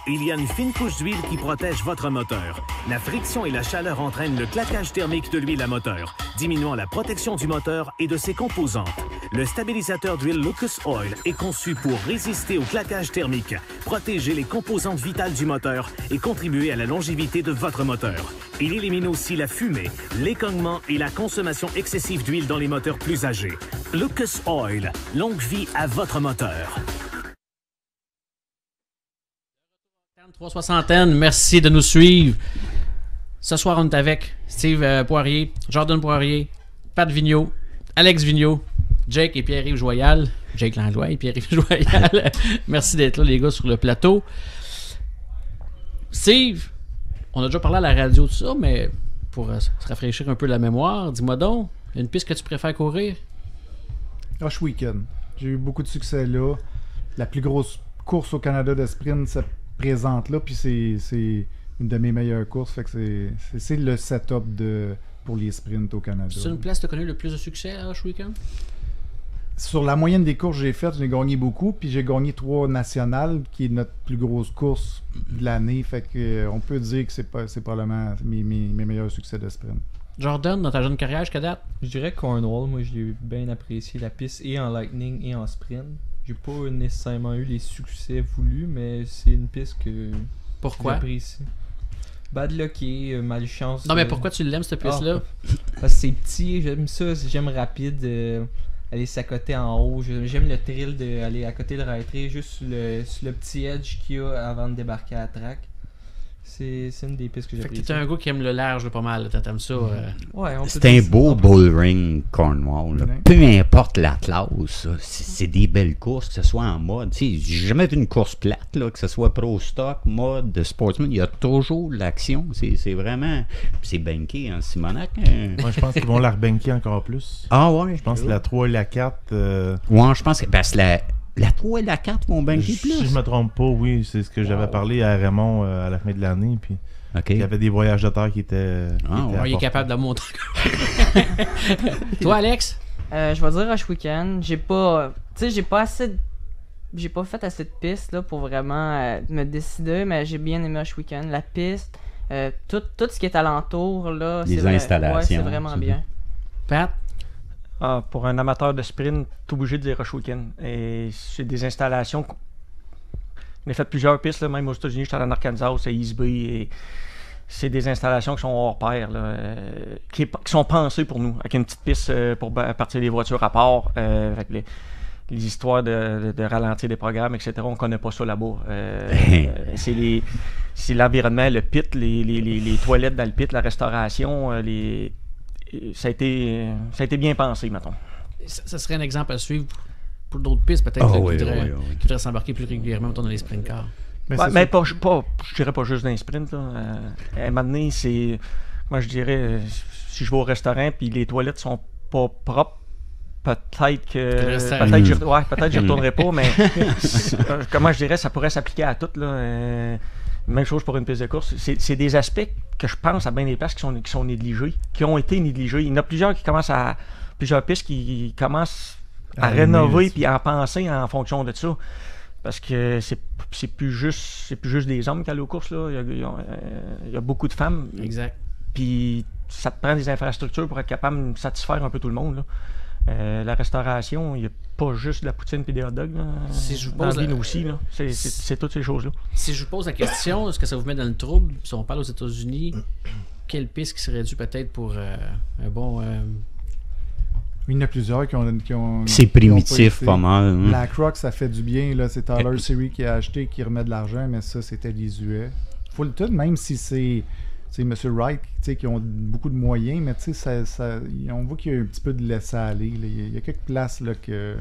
il y a une fine couche d'huile qui protège votre moteur. La friction et la chaleur entraînent le claquage thermique de l'huile à moteur, diminuant la protection du moteur et de ses composantes. Le stabilisateur d'huile Lucas Oil est conçu pour résister au claquage thermique, protéger les composantes vitales du moteur et contribuer à la longévité de votre moteur. Il élimine aussi la fumée, l'écognement et la consommation excessive d'huile dans les moteurs plus âgés. Lucas Oil, longue vie à votre moteur. 360, merci de nous suivre. Ce soir, on est avec Steve Poirier, Jordan Poirier, Pat Vigneault, Alex Vigneault, Jake et Pierre-Yves Joyal. Jake Langlois et Pierre-Yves Joyal. Merci d'être là, les gars, sur le plateau. Steve, on a déjà parlé à la radio de ça, mais pour se rafraîchir un peu la mémoire, dis-moi donc, une piste que tu préfères courir? Rush Weekend. J'ai eu beaucoup de succès là. La plus grosse course au Canada de sprint se présente là, puis c'est une de mes meilleures courses. Fait que c'est le setup pour les sprints au Canada. C'est une place que tu as connu le plus de succès à Rush Weekend? Sur la moyenne des courses que j'ai faites, j'ai gagné beaucoup, puis j'ai gagné 3 nationales, qui est notre plus grosse course de l'année. Fait que on peut dire que c'est probablement mes meilleurs succès de sprint. Jordan, dans ta jeune carrière, jusqu'à date? Je dirais Cornwall, moi j'ai bien apprécié la piste et en Lightning et en sprint. J'ai pas nécessairement eu les succès voulus, mais c'est une piste que j'apprécie. Bad luck et malchance. Non, mais pourquoi tu l'aimes cette piste-là? Parce que c'est petit, j'aime ça, j'aime rapide, aller s'accoter en haut. J'aime le thrill d'aller à côté de rail-trait, juste sur le petit edge qu'il y a avant de débarquer à la track. C'est une des pistes que j'apprécie. Fait que t'es un gars qui aime le large pas mal, t'aimes ça. Ouais, c'est un beau bullring Cornwall. Là. Peu importe la classe, c'est des belles courses, que ce soit en mode. J'ai jamais vu une course plate, là, que ce soit pro stock, mode, sportsman. Il y a toujours l'action. C'est vraiment. C'est banké en Simonac. Moi, je pense qu'ils vont la rebanker encore plus. Ah ouais? Je pense que la 3 et la 4. Ouais, je pense que. Parce que la 3 et la 4 vont banquer plus. Si je me trompe pas, oui, c'est ce que j'avais parlé à Raymond à la fin de l'année. Puis il y avait des voyages de terre qui étaient. Il est capable de monter. Toi, Alex? Je vais dire Rush Weekend. J'ai pas fait assez de pistes là, pour vraiment me décider, mais j'ai bien aimé Rush Weekend. La piste, tout ce qui est alentour, là, les installations. C'est vraiment bien. Pat? Pour un amateur de sprint, t'es obligé de dire Rush Weekend. Et c'est des installations. On a fait plusieurs pistes, là, même aux États-Unis, j'étais en Arkansas, à East Bay. Et c'est des installations qui sont hors pair, là, qui sont pensées pour nous, avec une petite piste pour partir des voitures à part, avec les histoires de ralentir des programmes, etc. On connaît pas ça là-bas. C'est l'environnement, le pit, les toilettes dans le pit, la restauration, ça a été bien pensé, mettons. Ça serait un exemple à suivre pour d'autres pistes, peut-être, qui voudraient s'embarquer plus régulièrement dans les sprint cars. Mais je dirais pas juste dans les sprints. À un moment donné, c'est. Moi, je dirais, si je vais au restaurant et les toilettes sont pas propres, peut-être que. Peut-être j'y retournerai pas, mais comment je dirais, ça pourrait s'appliquer à tout, là. Même chose pour une piste de course. C'est des aspects que je pense à bien des places qui sont négligés, qui ont été négligés. Il y en a plusieurs plusieurs pistes qui commencent à rénover puis à en penser en fonction de ça. Parce que c'est plus juste des hommes qui allent aux courses, là. Il y a beaucoup de femmes. Exact. Puis ça te prend des infrastructures pour être capable de satisfaire un peu tout le monde, là. La restauration, il n'y a pas juste de la poutine et des hot dogs. Si je vous pose aussi, là. C'est toutes ces choses-là. Si je vous pose la question, est-ce que ça vous met dans le trouble? Si on parle aux États-Unis, quelle piste qui serait due peut-être pour un bon... Il y en a plusieurs qui ont c'est primitif, pas mal. Black Rock, ça fait du bien. Là. C'est Tyler Series qui a acheté, qui remet de l'argent, mais ça, c'était désuet. Fulton, même si c'est M. Wright, qui ont beaucoup de moyens, mais on voit qu'il y a un petit peu de laisser-aller. Il y a quelques places là, qu'ils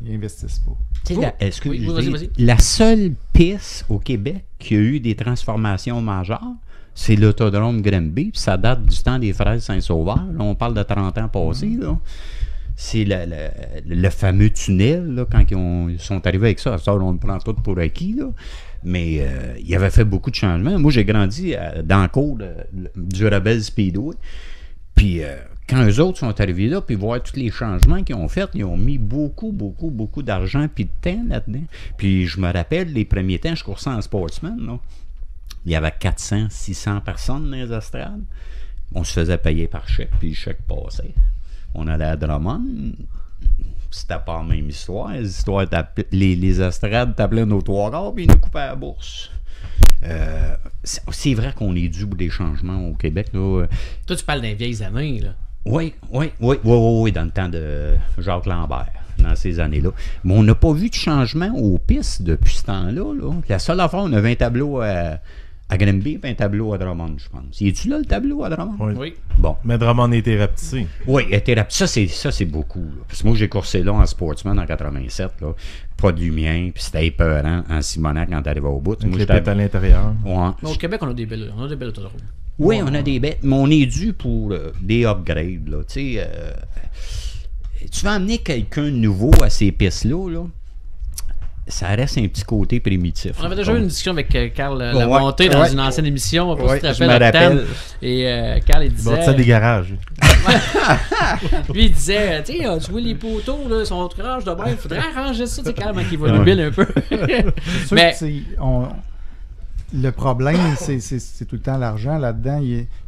n'investissent pas. Vas-y. La seule piste au Québec qui a eu des transformations majeures, c'est l'autodrome Granby, puis ça date du temps des Fraises Saint-Sauveur. Là, on parle de 30 ans passés. Là. C'est le fameux tunnel, là, quand ils sont arrivés avec ça. Ça, on le prend tout pour acquis, là. Mais il avait fait beaucoup de changements. Moi, j'ai grandi dans le cours du Rebelle Speedway. Puis quand eux autres sont arrivés là, puis voir tous les changements qu'ils ont faits, ils ont mis beaucoup d'argent puis de temps là-dedans. Puis je me rappelle, les premiers temps, je coursais en sportsman, là. Il y avait 400, 600 personnes dans les estrades. On se faisait payer par chèque, puis le chèque passait. On allait à Drummond, c'était pas la même histoire. Les estrades t'appelaient nos 3 quarts, puis ils nous coupaient à la bourse. C'est vrai qu'on est dû pour des changements au Québec, là. Toi, tu parles des vieilles années, là. Oui, dans le temps de Jacques Lambert, dans ces années-là. Mais on n'a pas vu de changement aux pistes depuis ce temps-là. Là. La seule affaire, on avait un tableau à Granby et un tableau à Drummond, je pense. Y est-tu là, le tableau à Drummond? Oui. Bon. Mais Drummond était rapetissé. Oui, était rapetissé. Ça, c'est beaucoup. Là. Parce que moi, j'ai coursé là en sportsman en 87, là. Pas du mien, puis c'était épeurant en Simonac quand t'arrivais au bout. Moi, j'étais à l'intérieur. Ouais. Mais au Québec, on a des belles autodromes. Oui, on a des bêtes, mais on est dû pour des upgrades. Là. Tu vas amener quelqu'un de nouveau à ces pistes-là, là, ça reste un petit côté primitif. On avait déjà eu une discussion avec Carl Lamonté dans une ancienne émission, pour se je me rappelle. Et Carl, il disait... Ça des garages. Lui, il disait, tu sais, tu vois les poteaux, là, sont crache de bain, il faudrait arranger ça, tu sais, Carl, qui va le bill un peu. C'est sûr que le problème, c'est tout le temps l'argent là-dedans.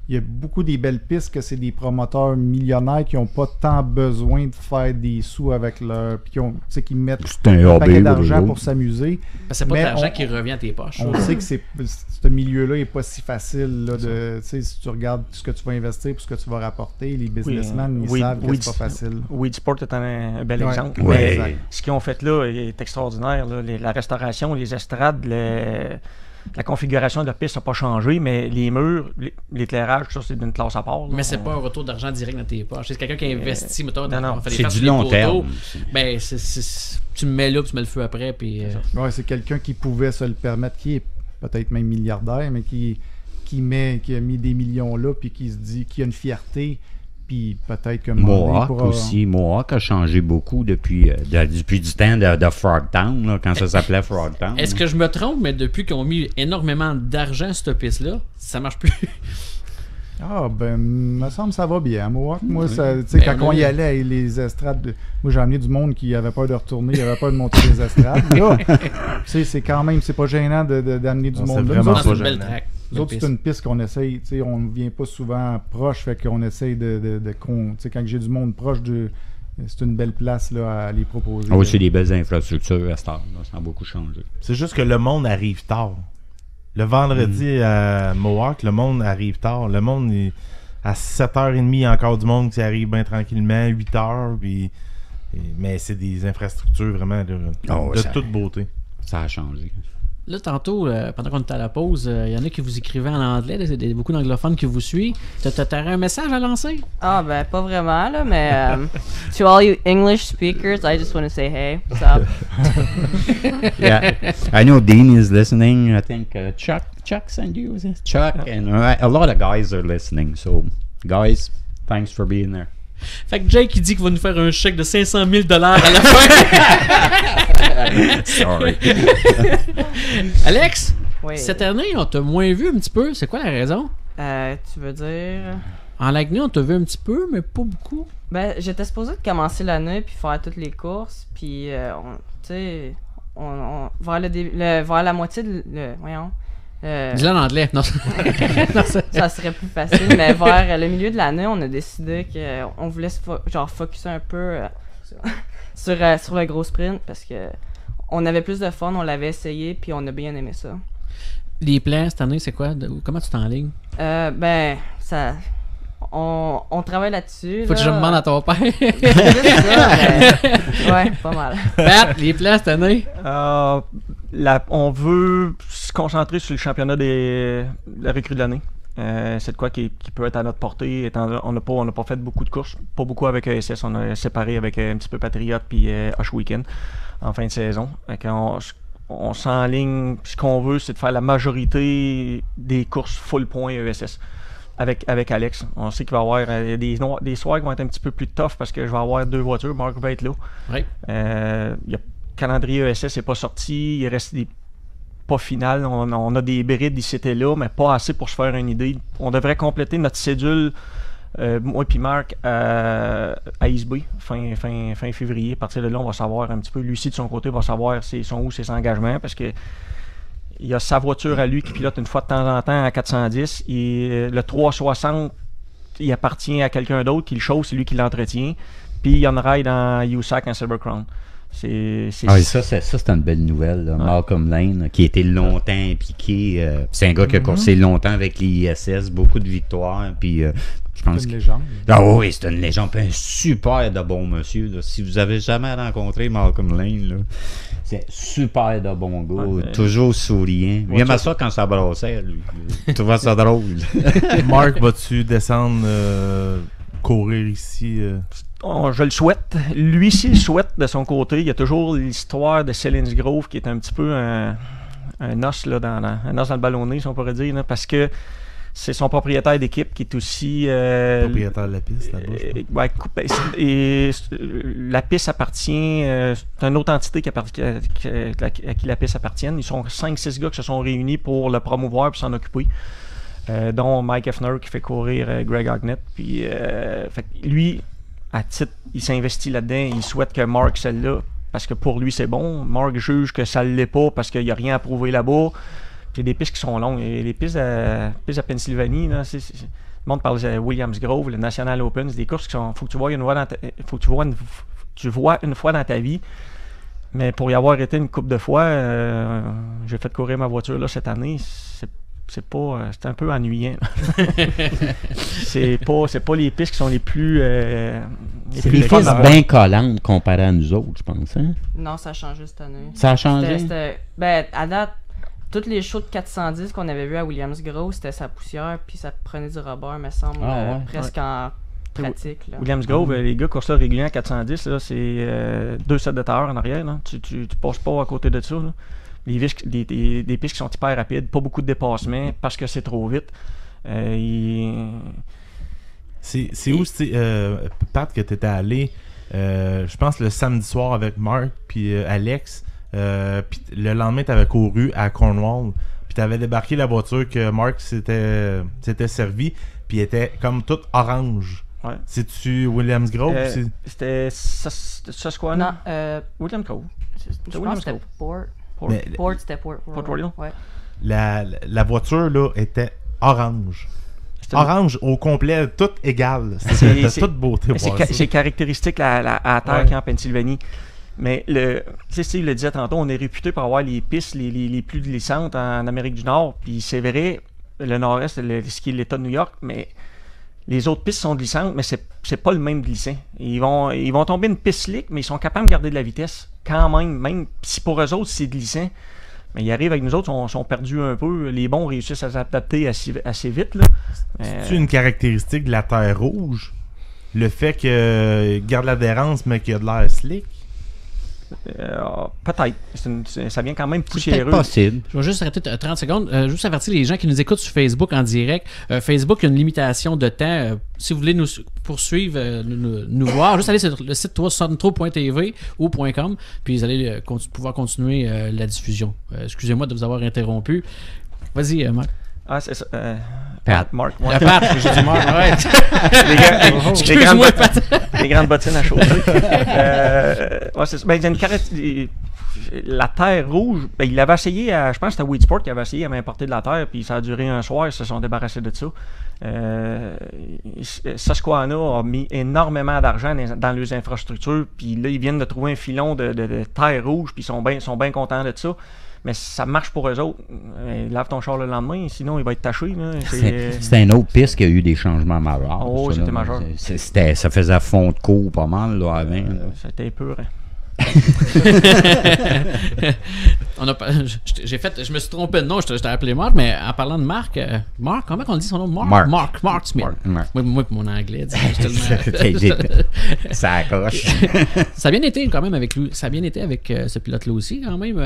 Il y a beaucoup des belles pistes que c'est des promoteurs millionnaires qui n'ont pas tant besoin de faire des sous avec leur... Puis qui mettent un paquet d'argent pour s'amuser. C'est pas de l'argent qui revient à tes poches. On sait que ce milieu-là n'est pas si facile. Là, si tu regardes ce que tu vas investir et ce que tu vas rapporter, les businessmen, ils savent que c'est pas facile. Weed Sport est un bel exemple. Oui. Mais ce qu'ils ont fait là est extraordinaire. Là. La restauration, les estrades, la configuration de la piste n'a pas changé, mais les murs, l'éclairage, ça, c'est d'une classe à part. Là. Mais c'est pas un retour d'argent direct dans tes poches. C'est quelqu'un qui a investi, mettons, non. Fait c'est du long terme. Ben, tu me mets là, puis tu mets le feu après. Puis, ouais, c'est quelqu'un qui pouvait se le permettre, qui est peut-être même milliardaire, mais qui a mis des millions là, puis qui se dit qu'il a une fierté. Puis peut-être que Mohawk aussi. Mohawk a changé beaucoup depuis du temps de Frogtown, là, quand ça s'appelait Frogtown. Est-ce que je me trompe, mais depuis qu'ils ont mis énormément d'argent sur cette piste-là, ça marche plus? Ah, ben, me semble que ça va bien. Mohawk, moi, quand on y allait, les estrades, moi, j'ai amené du monde qui avait peur de retourner, il avait peur de monter les estrades. Là, c'est quand même, c'est pas gênant d'amener du monde. C'est vraiment pas gênant. Nous autres, c'est une piste qu'on essaye, on ne vient pas souvent proche, fait qu'on essaye quand j'ai du monde proche, c'est une belle place là, à les proposer. Ah oui, c'est des belles infrastructures à cette heure, ça a beaucoup changé. C'est juste que le monde arrive tard. Le vendredi à Mohawk, le monde arrive tard. Le monde est à 7h30, il y a encore du monde qui arrive bien tranquillement, 8h, mais c'est des infrastructures vraiment de toute beauté. Ça a changé. Là, tantôt, pendant qu'on était à la pause, il y en a qui vous écrivaient en anglais, il y a beaucoup d'anglophones qui vous suivent. T'aurais un message à lancer? Ah, ben, pas vraiment, là, mais to all you English speakers, I just want to say hey, what's up? Yeah, I know Dean is listening. I think Chuck sent you, Chuck, and a lot of guys are listening. So, guys, thanks for being there. Fait que Jake, il dit qu'il va nous faire un chèque de 500 000 $ à la fin. Sorry. Alex, oui. Cette année, on t'a moins vu un petit peu. C'est quoi la raison? Tu veux dire... En Lagny, on t'a vu un petit peu, mais pas beaucoup. Ben, j'étais supposé de commencer l'année puis faire toutes les courses. Puis, tu sais, vers la moitié de... voyons... Dis-le en anglais. Non. Ça serait plus facile, mais vers le milieu de l'année, on a décidé qu'on voulait se focusser un peu sur le gros sprint parce que on avait plus de fun, on l'avait essayé, puis on a bien aimé ça. Les plans cette année, c'est quoi? Comment tu t'enlignes? Ben, ça... On travaille là-dessus. Faut que je demande à ton père. C'est ça, ouais, pas mal. Pat, les plans cette année? On veut se concentrer sur le championnat de la recrue de l'année. C'est de quoi qui peut être à notre portée. On n'a pas fait beaucoup de courses. Pas beaucoup avec ESS. On a séparé avec un petit peu Patriot puis Hush Weekend en fin de saison. On s'enligne. Ce qu'on veut, c'est de faire la majorité des courses full point ESS. Avec Alex. On sait qu'il va y avoir des soirs qui vont être un petit peu plus tough parce que je vais avoir 2 voitures. Marc va être là. Oui. Le calendrier ESS n'est pas sorti. Il reste des pas finales. On a des brides ici et là, mais pas assez pour se faire une idée. On devrait compléter notre cédule moi puis Marc à East Bay, fin février. À partir de là, on va savoir un petit peu. Lucie, de son côté, va savoir où ses engagements parce que il a sa voiture à lui qui pilote une fois de temps en temps à 410. Et le 360, il appartient à quelqu'un d'autre qui le chauffe, c'est lui qui l'entretient. Puis il y a une ride en USAC en Silver Crown. Ça, c'est une belle nouvelle. Là. Malcolm Lane, qui a été longtemps impliqué. C'est un gars qui a coursé longtemps avec les ISS, beaucoup de victoires. Puis, je pense c'est une légende. Ah oui, c'est une légende. Puis un super de bon monsieur. Là. Si vous avez jamais rencontré Malcolm Lane, là, c'est super de bon gars. Toujours souriant. J'aime ça quand ça brassait. Tu vois ça drôle. Marc, vas-tu descendre courir ici? Je le souhaite. Lui, s'il le souhaite de son côté, il y a toujours l'histoire de Selins Grove qui est un petit peu un os là, un os dans le ballonnet, si on pourrait dire, là, parce que c'est son propriétaire d'équipe qui est aussi... propriétaire de la piste, là-bas. La piste appartient... c'est une autre entité à qui la piste appartient. Ils sont 5-6 gars qui se sont réunis pour le promouvoir et s'en occuper. Dont Mike Effner qui fait courir Greg Ognet. Puis, lui... à titre, il s'investit là-dedans, il souhaite que Mark celle-là, parce que pour lui c'est bon. Mark juge que ça ne l'est pas parce qu'il n'y a rien à prouver là-bas. Il y a des pistes qui sont longues. Et les pistes à Pennsylvanie, là, le monde parle de Williams Grove, le National Open, c'est des courses qui sont. Faut que tu vois une fois dans ta vie. Mais pour y avoir été une couple de fois, j'ai fait courir ma voiture là cette année. C'est un peu ennuyant. c'est pas les pistes qui sont les plus c'est des pistes bien collantes comparées à nous autres, je pense. Hein? Non, ça a changé cette année. Ça a changé? À date, toutes les shows de 410 qu'on avait vus à Williams Grove, c'était sa poussière, puis ça prenait du rubber, me semble, presque en pratique. Là. Williams Grove, les gars courent ça régulièrement à 410, là, c'est 2 sets de tailleur en arrière. Là. Tu passes pas à côté de ça. Là. Des pistes qui sont hyper rapides, pas beaucoup de dépassements parce que c'est trop vite. C'est où, Pat, que tu étais allé, je pense, le samedi soir avec Marc puis Alex. Puis le lendemain, tu avais couru à Cornwall. Puis tu avais débarqué la voiture que Marc s'était servi. Puis elle était comme toute orange. Ouais. C'est-tu Williams Grove? C'était Susquehanna? Non, Williams Grove. Je pense que c'était Port, c'était Port Royal. Ouais. La voiture là était orange. Orange au complet, toute égale. C'était toute beauté. C'est caractéristique à terre qui est en Pennsylvanie. Mais Steve le disait tantôt, on est réputé pour avoir les pistes les plus glissantes en Amérique du Nord. Puis c'est vrai, le Nord-Est, ce qui est l'État de New York, mais les autres pistes sont glissantes, mais c'est pas le même glissant. Ils vont tomber une piste slick, mais ils sont capables de garder de la vitesse quand même si pour eux autres c'est glissant. Mais ils arrivent avec nous autres, sont perdus un peu. Les bons réussissent à s'adapter assez vite. C'est une caractéristique de la terre rouge, le fait qu'ils gardent l'adhérence mais qu'il y a de l'air slick. Peut-être. Ça vient quand même poussiéreux. C'est possible. Je vais juste arrêter 30 secondes. Juste avertir les gens qui nous écoutent sur Facebook en direct. Facebook a une limitation de temps. Si vous voulez nous poursuivre, nous voir, juste aller sur le site 363.tv ou .com, puis vous allez pouvoir continuer la diffusion. Excusez-moi de vous avoir interrompu. Vas-y, Marc. Ah, c'est ça. Pat. Marc. Pat, j'ai dit Marc, ouais. Les grandes bottines à chauffer. Il y a une caractéristique. La terre rouge, il l'avait essayé je pense que c'était Weedsport qui avait essayé à m'importer de la terre, puis ça a duré un soir, ils se sont débarrassés de ça. Susquehanna a mis énormément d'argent dans leurs infrastructures, puis là, ils viennent de trouver un filon de terre rouge, puis ils sont bien contents de ça. Mais ça marche pour eux autres. Lave ton char le lendemain, sinon il va être taché. C'était une autre piste qui a eu des changements majeurs. Oh, c'était majeur. Ça faisait fond de cours pas mal là, avant. C'était pur. Je me suis trompé de nom, je t'ai appelé Marc, mais en parlant de Marc, comment on dit son nom? Mark Smith. Moi, mon anglais, ça accroche. Ça a bien été quand même avec lui. Ça a bien été avec ce pilote-là aussi, quand même.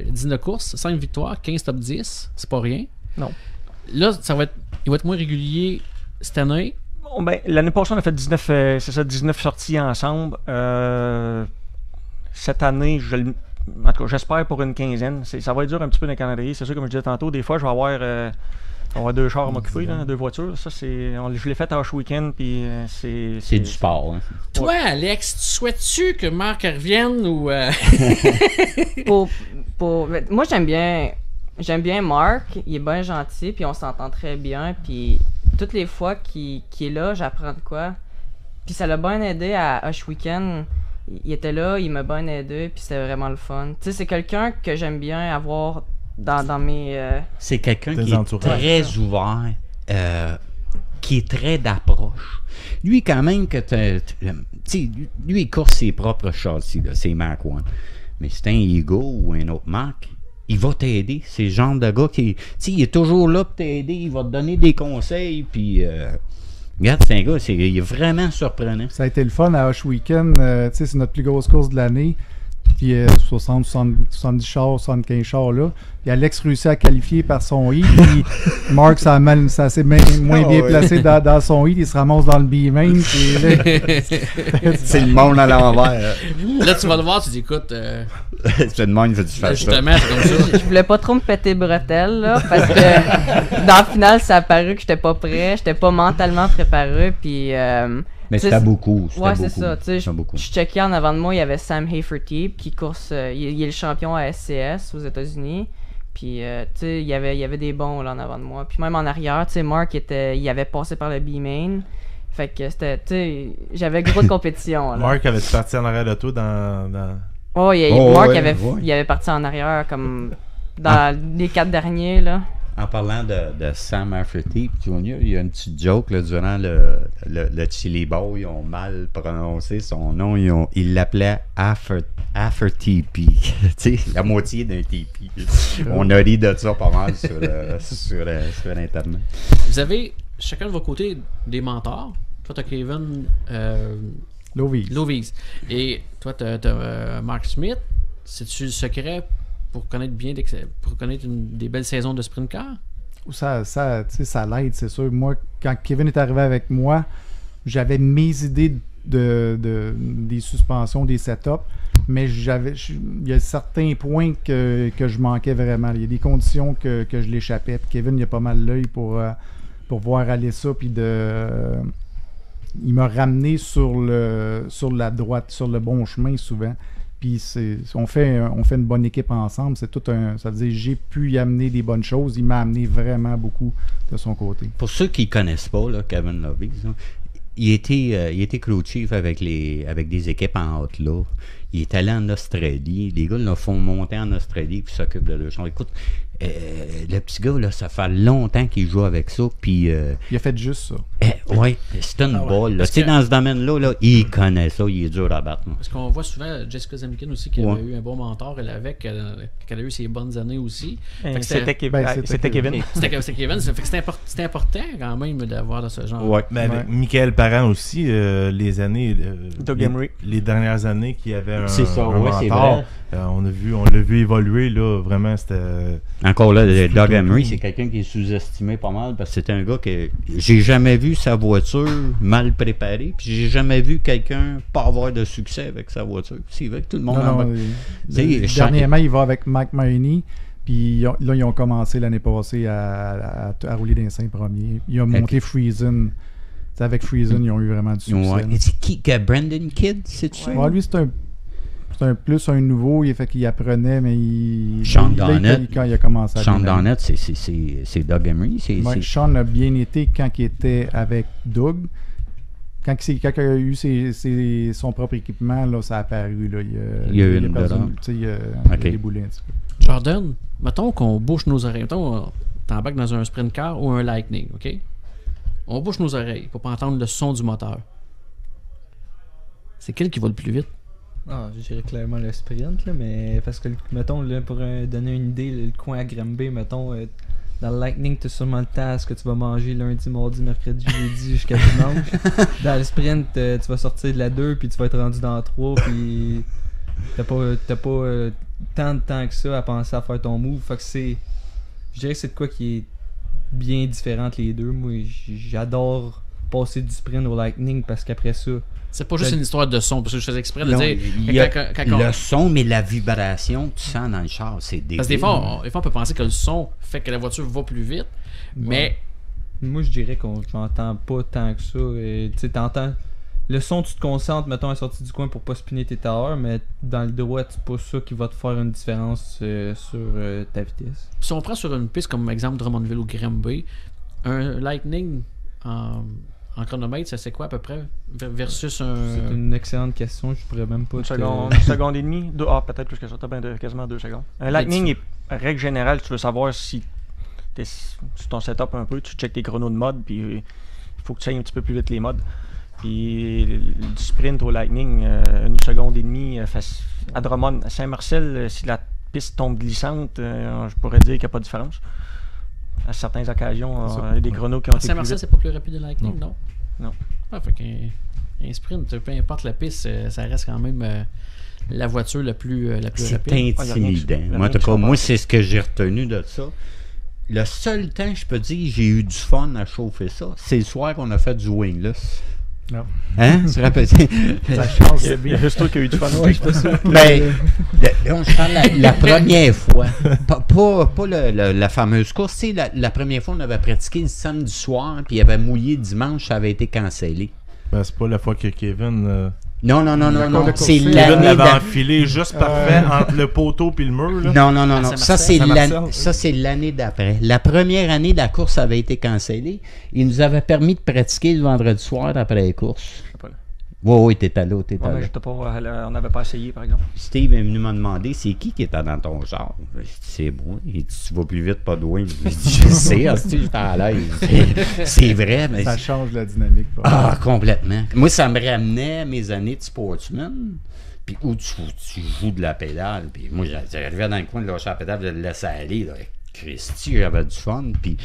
19 courses, 5 victoires, 15 top 10, c'est pas rien. Non. Là, il va être moins régulier cette année. Bon, l'année passée, on a fait 19 sorties ensemble. Cette année, en tout cas, j'espère pour une quinzaine. Ça va être dur un petit peu dans le calendrier. C'est sûr, comme je disais tantôt, des fois, je vais avoir On va 2 chars à m'occuper, 2 voitures. Ça, je l'ai fait à Hush Weekend, puis c'est du sport. Hein. Toi, Alex, tu souhaites-tu que Marc revienne ou... Moi, j'aime bien Marc. Il est bien gentil, puis on s'entend très bien. Puis toutes les fois qu'il est là, j'apprends de quoi. Puis ça l'a bien aidé à Hush Weekend. Il était là, il m'a bien aidé, puis c'était vraiment le fun. Tu sais, c'est quelqu'un que j'aime bien avoir dans mes... C'est quelqu'un qui est très ouvert, qui est très d'approche. Lui, quand même, que lui, il course ses propres châssis, là, c'est Mark One. Mais c'est un Ego ou un autre Mark, il va t'aider. C'est le genre de gars qui... il est toujours là pour t'aider, il va te donner des conseils, puis... regarde, c'est un gars, il est vraiment surprenant. Ça a été le fun à Hush Weekend. C'est notre plus grosse course de l'année. Puis 60, 70 chars, 75 chars là. Puis Alex réussit à qualifier par son hit. Puis Mark, ça s'est moins bien placé dans son hit. Il se ramasse dans le B-main. C'est le monde à l'envers. Là, tu vas le voir, tu dis, écoute... C'est le monde, il faut que tu fasses ça. Justement, c'est comme ça. Je voulais pas trop me péter bretelles, là, parce que dans le final, ça a paru que j'étais pas prêt. J'étais pas mentalement préparé. Puis... mais c'était beaucoup. Ouais, c'est ça. Je checkais en avant de moi, il y avait Sam Haferteep qui course. Il est le champion à SCS aux États-Unis. Puis, il y avait des bons là en avant de moi. Puis même en arrière, Mark il avait passé par le B-main. Fait que c'était, j'avais gros de compétition. Là. Mark avait parti en arrière de toi dans... Oh, Mark il avait parti en arrière comme dans les 4 derniers là. En parlant de Sam Haferteep Jr., il y a une petite joke là, durant le Chili Bowl, ils ont mal prononcé son nom, ils l'appelaient Haferteep, la moitié d'un tipi. On a ri de ça pas mal sur Internet. Vous avez chacun de vos côtés des mentors. Toi, tu as Kevin Lovies. Et toi, tu as Mark Smith. C'est-tu le secret pour connaître des belles saisons de sprint car? Ça l'aide, c'est sûr. Moi, quand Kevin est arrivé avec moi, j'avais mes idées des suspensions, des setups, mais il y a certains points que je manquais vraiment. Il y a des conditions que je l'échappais. Puis Kevin, il a pas mal l'œil pour voir aller ça, puis il m'a ramené sur la droite, sur le bon chemin souvent. Puis on fait une bonne équipe ensemble. C'est tout ça veut dire j'ai pu y amener des bonnes choses. Il m'a amené vraiment beaucoup de son côté. Pour ceux qui ne connaissent pas là, Kevin Lovies, il était crew chief avec des équipes en haute-là. Il est allé en Australie. Les gars le font monter en Australie puis s'occupent de leur champ. Écoute, le petit gars, là, ça fait longtemps qu'il joue avec ça. Puis, il a fait juste ça. Oui, c'est une balle. Dans ce domaine-là, il connaît ça. Il est dur à battre. Parce qu'on voit souvent Jessica Zemkin aussi qui avait eu un bon mentor. Elle a eu ses bonnes années aussi. C'était Kevin. C'était Kevin. Ça fait que c'est important quand même d'avoir de ce genre. Oui, mais avec Michael Parent aussi, les années... Doug Emery. Les dernières années qu'il y avait un mentor. C'est vrai. On l'a vu évoluer, là, vraiment, c'était... Encore là, Doug Emery, c'est quelqu'un qui est sous-estimé pas mal, parce que c'est un gars que j'ai jamais vu sa voiture mal préparée, puis j'ai jamais vu quelqu'un pas avoir de succès avec sa voiture. C'est vrai que tout le monde... Dernièrement, il va avec Mike Maroney, puis là, ils ont commencé l'année passée à rouler dans les 5 premiers. Ils ont monté Friesen. Avec Friesen, ils ont eu vraiment du succès. Ouais. Et c'est qui? Brandon Kidd, c'est-tu? Ouais, lui, c'est un nouveau, il fait qu'il apprenait, mais Sean Donnett, quand il a commencé à Sean Donnett, c'est Doug Emery. Sean a bien été quand il était avec Doug. Quand il a eu son propre équipement, là, ça a apparu. Là, il y a déboulé un petit peu. Jordan, mettons qu'on bouche nos oreilles. Mettons t'embarques dans un sprint car ou un Lightning, OK? On bouche nos oreilles pour pas entendre le son du moteur. C'est quel qui va le plus vite? Je dirais clairement le sprint, là, mais parce que, mettons, là, pour donner une idée, le coin à Granby, mettons, dans le Lightning, tu as sûrement le temps à ce que tu vas manger lundi, mardi, mercredi, jeudi jusqu'à dimanche. Dans le sprint, tu vas sortir de la 2, puis tu vas être rendu dans la 3, puis t'as pas tant de temps que ça à penser à faire ton move. Fait que je dirais que c'est de quoi qui est bien différent les deux. Moi, j'adore passer du sprint au Lightning parce qu'après ça, C'est pas juste une histoire de son, parce que je faisais exprès de Non, dire... il y a quand le son, mais la vibration que tu sens dans le char, c'est débile. Parce que des fois, on peut penser que le son fait que la voiture va plus vite, mais... Moi, je dirais qu'on n'entend pas tant que ça. Tu sais, t'entends... Le son, tu te concentres, mettons, à la sortie du coin pour pas spinner tes tires, mais dans le droit, c'est pas ça qui va te faire une différence sur ta vitesse. Si on prend sur une piste comme exemple Drummondville ou Granby, un Lightning en chronomètre, ça c'est quoi à peu près versus un... C'est une excellente question, je pourrais même pas... Une seconde et demie, peut-être plus que ça, quasiment 2 secondes. Un Lightning, règle générale, tu veux savoir si t'es sur ton setup un peu, tu checkes tes chronos de mode, puis il faut que tu ailles un petit peu plus vite les modes. Puis du sprint au Lightning, 1 seconde et demie. À Drummond, à Saint-Marcel, si la piste tombe glissante, je pourrais dire qu'il n'y a pas de différence. À certaines occasions, il y a des chronos qui ont été plus Saint-Marcel, vite. c'est pas plus rapide que le Lightning, non? Non. Fait qu'un sprint, peu importe la piste, ça reste quand même la voiture la plus rapide. C'est intimidant. Moi, c'est ce que j'ai retenu de ça. Le seul temps, je peux dire, j'ai eu du fun à chauffer ça, c'est le soir qu'on a fait du wingless. Non. Hein? Tu te rappelles? Ça change. Il y a juste toi qui a eu du fun. Ouais, je suis Ben, on se parle la première fois. Pas la fameuse course. Tu sais, la première fois, on avait pratiqué le samedi soir, puis il avait mouillé dimanche, ça avait été cancellé. Ben, c'est pas la fois que Kevin... Non. C'est Kevin l'année l'avait enfilé juste parfait entre le poteau et le mur. Là. Non. Ça, c'est l'année d'après. La première année, la course avait été cancellée. Il nous avait permis de pratiquer le vendredi soir après les courses. Oui, t'étais là. On n'avait pas essayé, par exemple. Steve est venu me demander c'est qui était dans ton genre. Je dis, c'est moi. Il dit, tu vas plus vite, pas de loin. Je dis, je sais, j'étais à l'aise. C'est vrai, mais. Ça change la dynamique. Complètement. Moi, ça me ramenait à mes années de sportsman. Puis où tu joues de la pédale. Puis moi, j'arrivais dans le coin de lâcher la pédale, je le laissais aller. Là. Christy, j'avais du fun. Puis.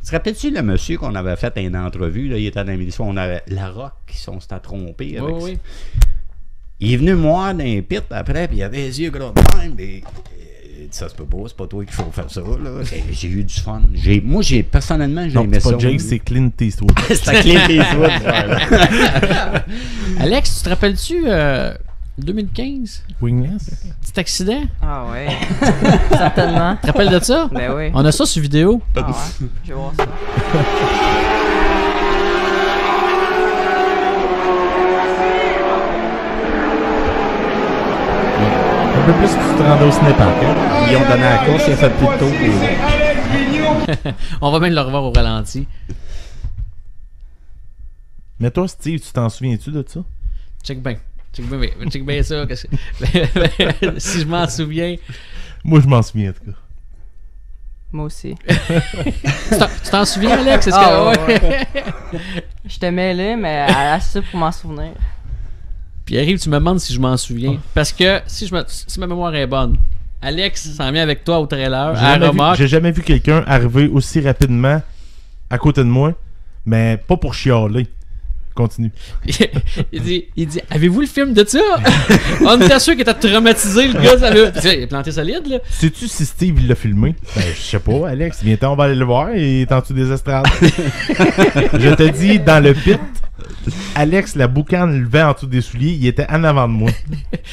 Tu te rappelles-tu le monsieur qu'on avait fait une entrevue, là, il était dans l'émission, on avait La Rock qui s'était trompés avec ça. Il est venu me voir dans les pits après, puis il avait les yeux gros de même, et il dit ça se peut pas, c'est pas toi qu'il faut faire ça, là. J'ai eu du fun. Moi, personnellement, j'ai aimé ça. C'est pas Jake, c'est Clint Eastwood. C'est Clint Eastwood, voilà. Alex, tu te rappelles-tu 2015? Wingless? Petit accident? Ah ouais. Certainement. Tu te rappelles de ça? Ben oui. On a ça sur vidéo. Ah ouais. Je vais voir ça. Un peu plus que tu te rendais au cinépark. Hein? Ils ont donné la course, il a fait plus de tour. On va même le revoir au ralenti. Mais toi, Steve, tu t'en souviens-tu de ça? Check bien ça. Si je m'en souviens. Moi, je m'en souviens, en tout cas. Moi aussi. Tu t'en souviens, Alex? Ouais. J'étais mêlé, mais assez pour m'en souvenir. Puis arrive, tu me demandes si je m'en souviens. Parce que si ma mémoire est bonne, Alex s'en vient avec toi au trailer, à remorque. J'ai jamais vu quelqu'un arriver aussi rapidement à côté de moi, mais pas pour chialer. Continue. il dit avez-vous le film de ça? On était sûr qu'il était traumatisé, le gars. Il est planté solide, là. Sais-tu si Steve il l'a filmé? Ben, je sais pas, Alex. Viens-t'en, on va aller le voir. Il est en dessous des estrades. Je te dis, dans le pit, Alex, la boucane levait en dessous des souliers. Il était en avant de moi.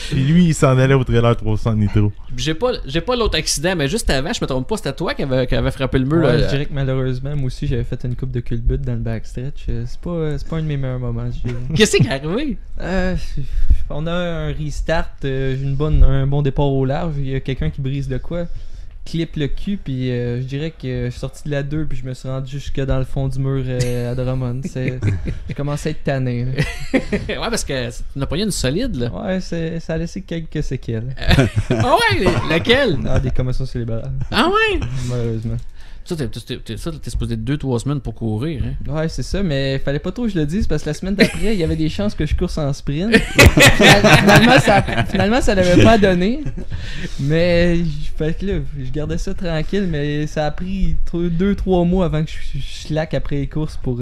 Puis lui, il s'en allait au trailer 300 Nitro. J'ai pas l'autre accident, mais juste avant, je me trompe pas, c'était toi qui avait frappé le mur. Ouais, là. je dirais que malheureusement, moi aussi, j'avais fait une coupe de culbute dans le backstretch. C'est pas un de mes meilleurs moments. Qu'est-ce qui est arrivé? On a un restart, un bon départ au large. Il y a quelqu'un qui brise de quoi? Clip le cul, puis je dirais que je suis sorti de la 2 puis je me suis rendu jusque dans le fond du mur à Drummond. J'ai commencé à être tanné. Ouais, parce que tu n'as pas eu une solide, là. Ouais, ça a laissé quelques séquelles. Ah ouais, laquelle? Ah, des commotions cérébrales. Ah ouais? Malheureusement. Ça, t'es supposé 2-3 semaines pour courir, hein? Ouais, c'est ça, mais fallait pas trop que je le dise parce que la semaine d'après, il y avait des chances que je course en sprint. Finalement, ça n'avait pas donné. Mais fait que là, je gardais ça tranquille, mais ça a pris 2-3 mois avant que je slack après les courses pour.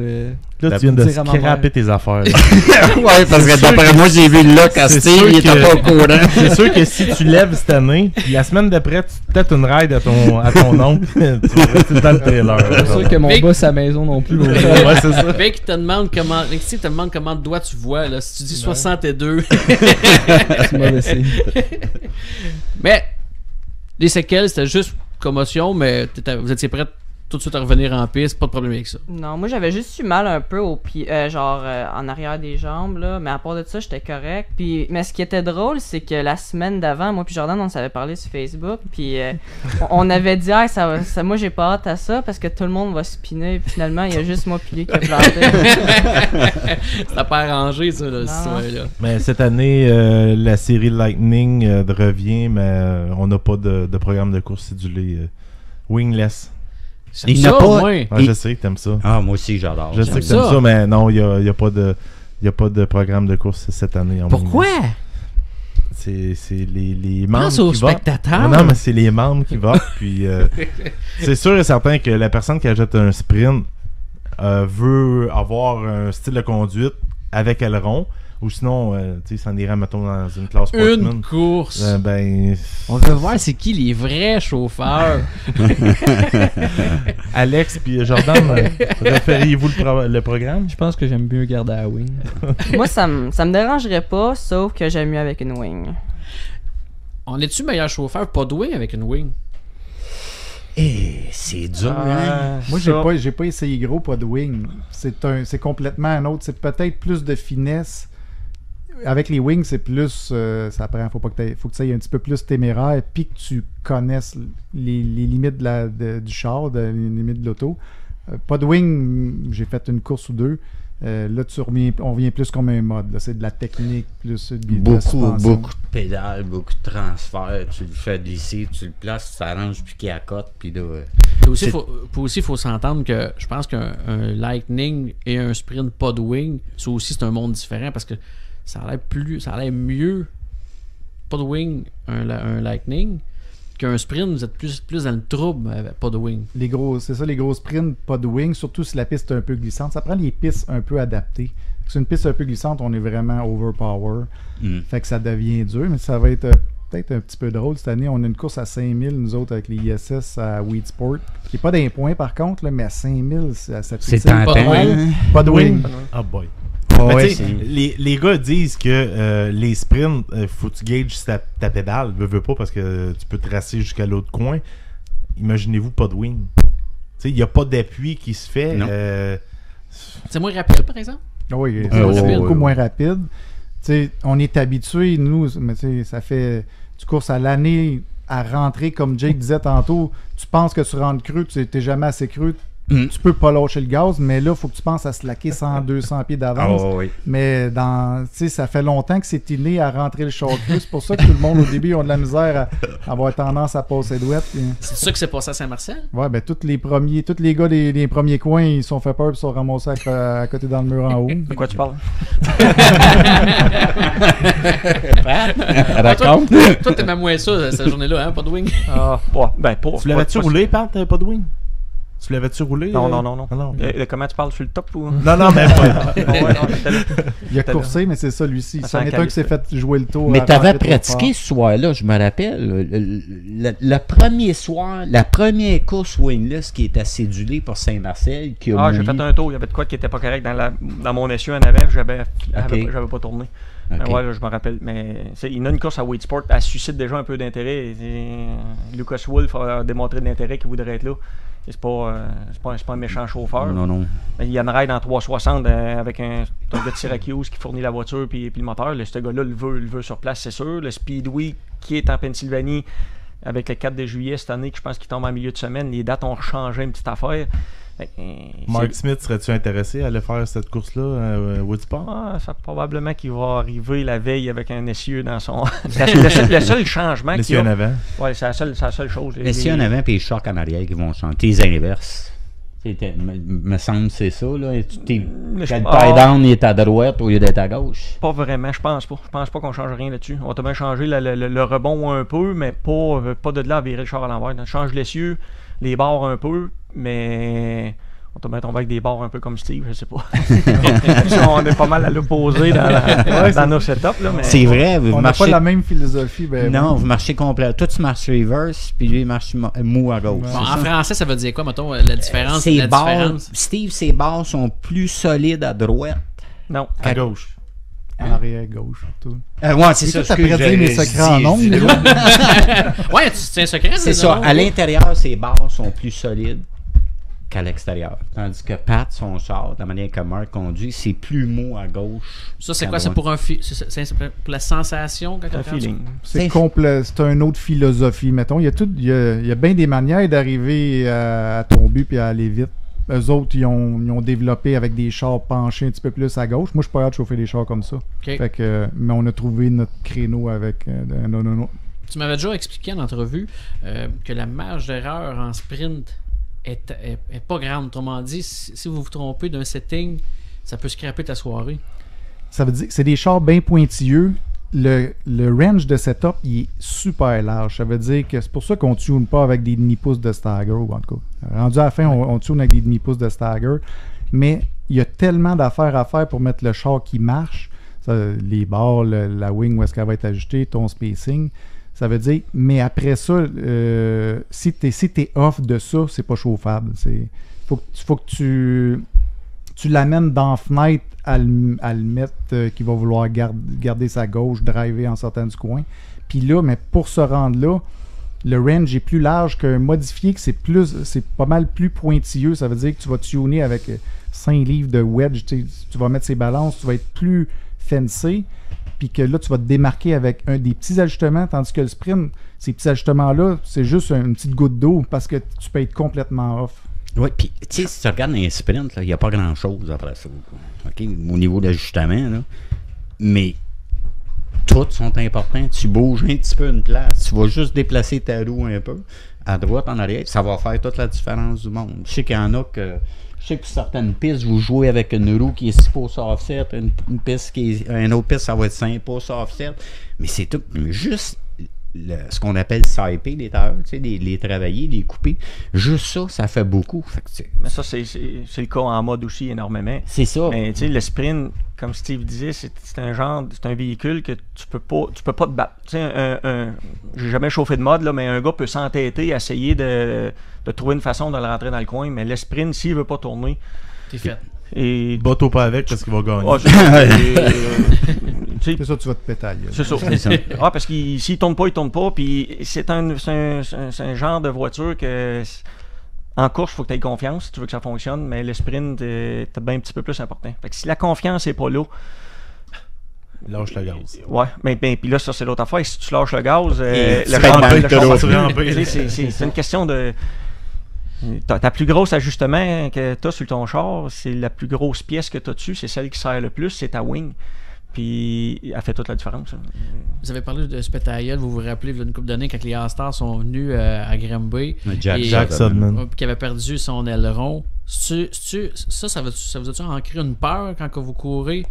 Là, tu viens de scraper tes affaires. Ouais, parce que d'après moi, j'ai vu le look à Steve, il était pas au courant. C'est sûr que si tu lèves cette année, puis la semaine d'après, tu te têtes une ride à ton oncle, tu vas rester tout le temps le trailer. C'est sûr que mon Vic- boss à la maison non plus. Ouais, c'est ça. Vic te demande comment. Alexis te demande comment de doigts tu vois. Là. Si tu dis 62. C'est mauvais signe. Mais les séquelles, c'était juste commotion, mais vous étiez prêts tout de suite à revenir en piste, pas de problème avec ça. Non, moi j'avais juste eu mal un peu au pied, en arrière des jambes, là, mais à part de ça, j'étais correct. Puis, mais ce qui était drôle, c'est que la semaine d'avant, moi puis Jordan, on s'avait parlé sur Facebook, puis on avait dit, ah, moi j'ai pas hâte à ça parce que tout le monde va spinner, puis finalement, il y a juste moi puis lui qui a planté. Ça n'a pas arrangé, ça, là, cette histoire-là. Mais cette année, la série Lightning revient, mais on n'a pas de programme de course cédulé. Wingless. Il n'a pas. Je sais que t'aimes ça. Ah, moi aussi, j'adore. Je sais que t'aimes ça, mais non, il n'y a pas de programme de course cette année. Pourquoi? C'est les membres Pense aux qui votent. spectateurs. Non, mais c'est les membres qui votent. Puis c'est sûr et certain que la personne qui achète un sprint veut avoir un style de conduite avec aileron. Ou sinon, tu sais, s'en irait, mettons, dans une classe Sportsman. Une course. On veut voir c'est qui les vrais chauffeurs. Alex puis Jordan, préfériez-vous le programme? Je pense que j'aime mieux garder à la wing. Moi, ça me dérangerait pas, sauf que j'aime mieux avec une wing. On est-tu meilleur chauffeur pas de wing avec une wing? C'est dur, hein? Moi, j'ai pas essayé gros, pas de wing. C'est complètement un autre. C'est peut-être plus de finesse. Avec les wings, c'est plus. Ça prend. Faut que tu ailles un petit peu plus téméraire, puis que tu connaisses les limites du char, les limites de l'auto. Pas de wing, j'ai fait une course ou deux. Là, on revient plus comme un mode. Là. C'est de la technique, plus de la suspension. Beaucoup de pédales, beaucoup de transferts. Tu le fais glisser, tu le places, tu t'arranges, puis qu'il accote. Puis là. Il faut s'entendre que je pense qu'un Lightning et un sprint pas de wing, ça aussi, c'est un monde différent parce que ça a l'air mieux pas de wing, un Lightning. Qu'un sprint, vous êtes plus dans le trouble avec pas de wing. C'est ça, les gros sprints, pas de wing, surtout si la piste est un peu glissante. Ça prend les pistes un peu adaptées. Si une piste un peu glissante, on est vraiment overpower. Fait que ça devient dur, mais ça va être peut-être un petit peu drôle cette année. On a une course à 5000, nous autres, avec les ISS à Weed Sport, qui n'est pas d'un point par contre, là, mais à 5000, ça c'est un pas de wing. Ah boy. Ouais, les gars disent que les sprints, faut que tu gages ta pédale. Veux pas parce que tu peux tracer jusqu'à l'autre coin. Imaginez-vous pas de wing. Il n'y a pas d'appui qui se fait. C'est moins rapide, par exemple? Oui, c'est beaucoup moins rapide. On est habitué, nous, mais ça fait tu courses à l'année à rentrer, comme Jake disait tantôt. Tu penses que tu rentres creux, tu n'es jamais assez creux. Tu peux pas lâcher le gaz, mais là, il faut que tu penses à slacker 100-200 pieds d'avance. Mais ça fait longtemps que c'est inné à rentrer le char creux. C'est pour ça que tout le monde, au début, ont de la misère à avoir tendance à passer douette. C'est ça que c'est passé à Saint-Marcel? Ouais, ben tous les gars des premiers coins, ils se sont fait peur et se sont ramassés à côté dans le mur en haut. De quoi tu parles? Toi, t'aimais moins ça, cette journée-là, hein? Pas de wing? Tu l'avais-tu roulé, Pat, pas de wing? Tu l'avais-tu roulé? Non. Comment tu parles sur le top ou? Non, même pas. Il a coursé, mais c'est ça, lui-ci. Ça m'étonne qu'il s'est fait jouer le tour. Mais t'avais pratiqué ce soir-là, je me rappelle. Le premier soir, la première course wingless qui était cédulée pour Saint-Marcel. J'ai fait un tour. Il y avait de quoi qui était pas correct dans mon essieu en avant. J'avais pas tourné. Okay. Ouais, je me rappelle. Mais il y a une course à Weed Sport. Elle suscite déjà un peu d'intérêt. Lucas Wolf a démontré de l'intérêt qu'il voudrait être là. C'est pas un méchant chauffeur. Non. Il y a une ride en 360 avec un gars de Syracuse qui fournit la voiture puis le moteur. Ce gars-là le veut sur place, c'est sûr. Le Speedway qui est en Pennsylvanie avec le 4 de juillet cette année, que je pense qu'il tombe en milieu de semaine, les dates ont changé une petite affaire. Mark Smith, serais-tu intéressé à aller faire cette course-là à Woodsport? Probablement qu'il va arriver la veille avec un essieu dans son... le seul changement qu'il y a... L'essieu en avant? Oui, c'est la seule chose. L'essieu en avant et les chocs en arrière qui vont chanter. Les inverses. Me semble que c'est ça. Là. Le tie-down est à droite au lieu d'être à gauche. Pas vraiment, je pense pas. Je pense pas qu'on change rien là-dessus. On va bien changer le rebond un peu, mais pas de là à virer le char à l'envers. On change l'essieu, les barres un peu, mais On va tomber avec des barres un peu comme Steve, je sais pas. On est pas mal à l'opposé dans nos setups. Là, mais c'est vrai, vous on n'a pas la même philosophie. Non, vous marchez complet. Toi, tu marches reverse, puis lui, il marche mou à gauche. Bon, en français, ça veut dire quoi, mettons, la différence? Steve, ses barres sont plus solides à droite. Non, à gauche. En arrière gauche, surtout. Ouais, c'est ça. Tu as dire mes secrets en nombre. Ouais, tu tiens un secret. C'est ça. À l'intérieur, ses barres sont plus solides qu'à l'extérieur. Tandis que Pat, son char, de la manière que Mark conduit, c'est plus mou à gauche. Ça, c'est quoi? C'est pour pour la sensation? Un feeling. C'est complet. C'est une autre philosophie, mettons. Il y a bien des manières d'arriver à ton but et à aller vite. Eux autres, ils ont développé avec des chars penchés un petit peu plus à gauche. Moi, je suis pas capable de chauffer des chars comme ça. Okay. Fait que, mais on a trouvé notre créneau avec non. Tu m'avais déjà expliqué en entrevue que la marge d'erreur en sprint est pas grande. Autrement dit, si vous vous trompez d'un setting, ça peut scraper ta soirée. Ça veut dire que c'est des chars bien pointilleux. Le range de setup, il est super large. Ça veut dire que c'est pour ça qu'on ne tune pas avec des demi-pouces de stagger, ou en tout cas. Rendu à la fin, on tune avec des demi-pouces de stagger. Mais il y a tellement d'affaires à faire pour mettre le char qui marche. Les barres, la wing, où est-ce qu'elle va être ajustée, ton spacing. Ça veut dire, mais après ça, si t'es off de ça, c'est pas chauffable. Faut que tu l'amènes dans la fenêtre à le mettre qui va vouloir garder sa gauche, driver en sortant du coin. Puis là, mais pour se rendre là, le range est plus large qu'un modifié, que c'est pas mal plus pointilleux. Ça veut dire que tu vas tuner avec 5 livres de wedge. Tu vas mettre ses balances, tu vas être plus fencé. Puis que là, tu vas te démarquer avec des petits ajustements, tandis que le sprint, ces petits ajustements-là, c'est juste une petite goutte d'eau parce que tu peux être complètement off. Oui, puis tu sais, si tu regardes un sprint, il n'y a pas grand-chose après ça. Okay? Au niveau d'ajustement, là. Mais toutes sont importants. Tu bouges un petit peu une place, tu vas juste déplacer ta roue un peu, à droite, en arrière, ça va faire toute la différence du monde. Je sais qu'il y en a que... Je sais que pour certaines pistes, vous jouez avec une roue qui est 6 pouces offset, une piste une autre piste, ça va être 5 pouces offset. Mais c'est tout. Juste ce qu'on appelle saper les tailleurs, les travailler, les couper. Juste ça fait beaucoup. Fait que, mais ça, c'est le cas en mode aussi énormément. C'est ça. Mais tu sais, le sprint, comme Steve disait, c'est un véhicule que tu peux pas te battre. Tu sais, j'ai jamais chauffé de mode, là, mais un gars peut s'entêter, essayer de trouver une façon de le rentrer dans le coin, mais le sprint, s'il veut pas tourner, t'es fait. Et bateau pas avec parce qu'il va gagner. C'est ça, tu vas te pétaler. C'est ça. Ah, parce que s'il tourne pas, il tourne pas. Puis c'est un genre de voiture que en course, il faut que tu aies confiance si tu veux que ça fonctionne, mais le sprint est bien un petit peu plus important. Fait que si la confiance n'est pas là, lâche le gaz. Ouais, mais puis là, ça c'est l'autre affaire. Si tu lâches le gaz, c'est une question de. Ta plus grosse ajustement que tu as sur ton char, c'est la plus grosse pièce que tu as dessus, c'est celle qui sert le plus, c'est ta wing. Puis elle fait toute la différence. Vous avez parlé de Spetaïel, vous vous rappelez, il y a une couple d'années, quand les All-Stars sont venus à Granby, Jack Sudman, qui avait perdu son aileron. Ça vous a-tu ancré une peur quand vous courez,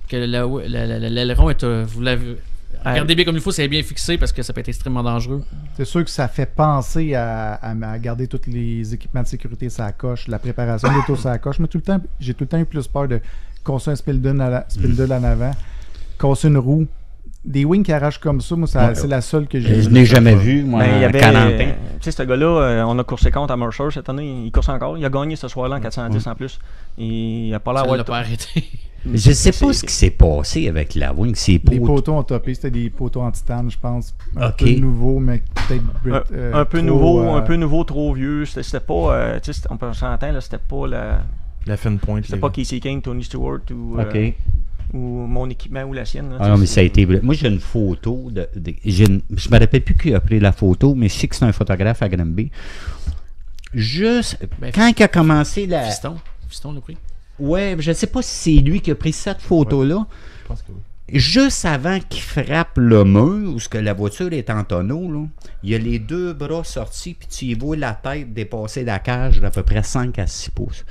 que l'aileron est... vous l'avez... Regardez bien comme il faut, c'est bien fixé parce que ça peut être extrêmement dangereux. C'est sûr que ça fait penser à garder tous les équipements de sécurité sur la coche, la préparation de l'auto sur la coche. Mais j'ai tout le temps eu plus peur de casser un spindle en avant, casser une roue. Des wings qui arrachent comme ça, moi, c'est la seule que j'ai. Je n'ai jamais vu, moi, à Calentin. Tu sais, ce gars-là, on a coursé contre à Mercer cette année, il course encore. Il a gagné ce soir-là en 410 en plus. Il a pas l'air d'avoir pas arrêté. Je sais pas ce qui s'est passé avec la wing. Les poteaux ont topé, c'était des poteaux en titane, je pense. Un peu nouveau, mais peut-être un peu nouveau, trop vieux. C'était pas, tu sais, on s'entend, là, c'était pas la fine pointe. C'était pas Casey Kane, Tony Stewart ou mon équipement ou la sienne. Là, non, mais ça a été... Moi, j'ai une photo. Je me rappelle plus qui a pris la photo, mais je sais que c'est un photographe à Granby. Juste, quand il a commencé la... Fiston l'a pris. Ouais, je ne sais pas si c'est lui qui a pris cette photo-là. Ouais, je pense que oui. Juste avant qu'il frappe le mur, où la voiture est en tonneau, là, il y a les deux bras sortis, puis tu y vois la tête dépasser la cage d'à peu près 5 à 6 pouces.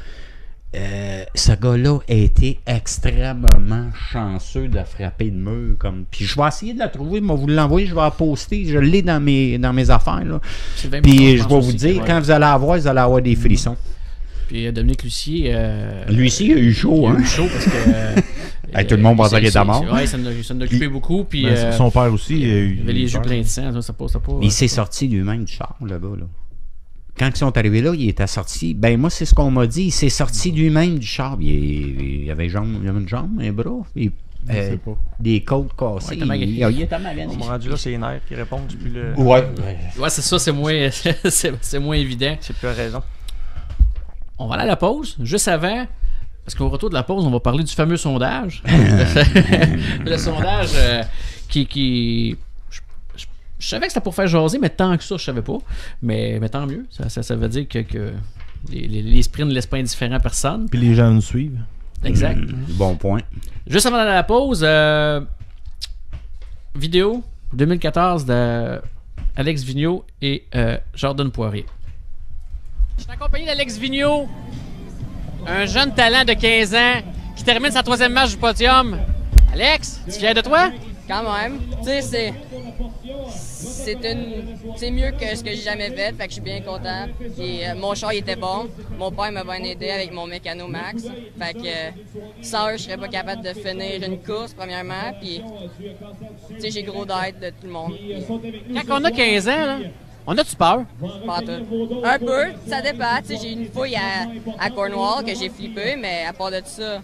Ce gars-là a été extrêmement chanceux de frapper le mur. Puis je vais essayer de la trouver, mais vous l'envoyer, je vais la poster. Je l'ai dans mes affaires. Puis je vais vous dire, quand vous allez avoir des frissons. Puis Dominique Lucier. Lui aussi, il a eu chaud, hein? Il a eu chaud parce que. Tout le monde pensait qu'il était mort. Oui, ça nous a occupé beaucoup. Puis, son père aussi, il avait les yeux pleins de sang. Ça pas, il s'est sorti lui-même du char, le gars, là. Quand ils sont arrivés là, il était sorti. Ben, moi, c'est ce qu'on m'a dit. Il s'est sorti lui-même du char. Il avait une jambe, un bras. Des côtes cassées. Ouais, il était magané. On m'a rendu là, c'est les nerfs qui répondent depuis le. Ouais, c'est ça, c'est moins, c'est moins évident. C'est plus raison. On va aller à la pause. Juste avant, parce qu'au retour de la pause, on va parler du fameux sondage. Le sondage qui je savais que c'était pour faire jaser, mais tant que ça, je savais pas. Mais tant mieux. Ça veut dire que les sprints ne laissent pas indifférent personne. Puis les gens nous suivent. Exact. Bon point. Juste avant d'aller à la pause, vidéo 2014 d'Alex Vigneault et Jordan Poirier. Je suis accompagné d'Alex Vigneault, un jeune talent de 15 ans qui termine sa 3e marche du podium. Alex, tu es fier de toi? Quand même. Tu sais, c'est mieux que ce que j'ai jamais fait, fait que je suis bien content. Puis, mon char il était bon. Mon père m'a bien aidé avec mon mécano Max. Fait que sans eux, je serais pas capable de finir une course premièrement. Puis, tu sais, j'ai gros d'aide de tout le monde. Quand on a 15 ans, là, on a-tu peur? Pas tout. Un peu, ça dépend. Tu sais, j'ai eu une fouille à Cornwall que j'ai flippé, mais à part de ça,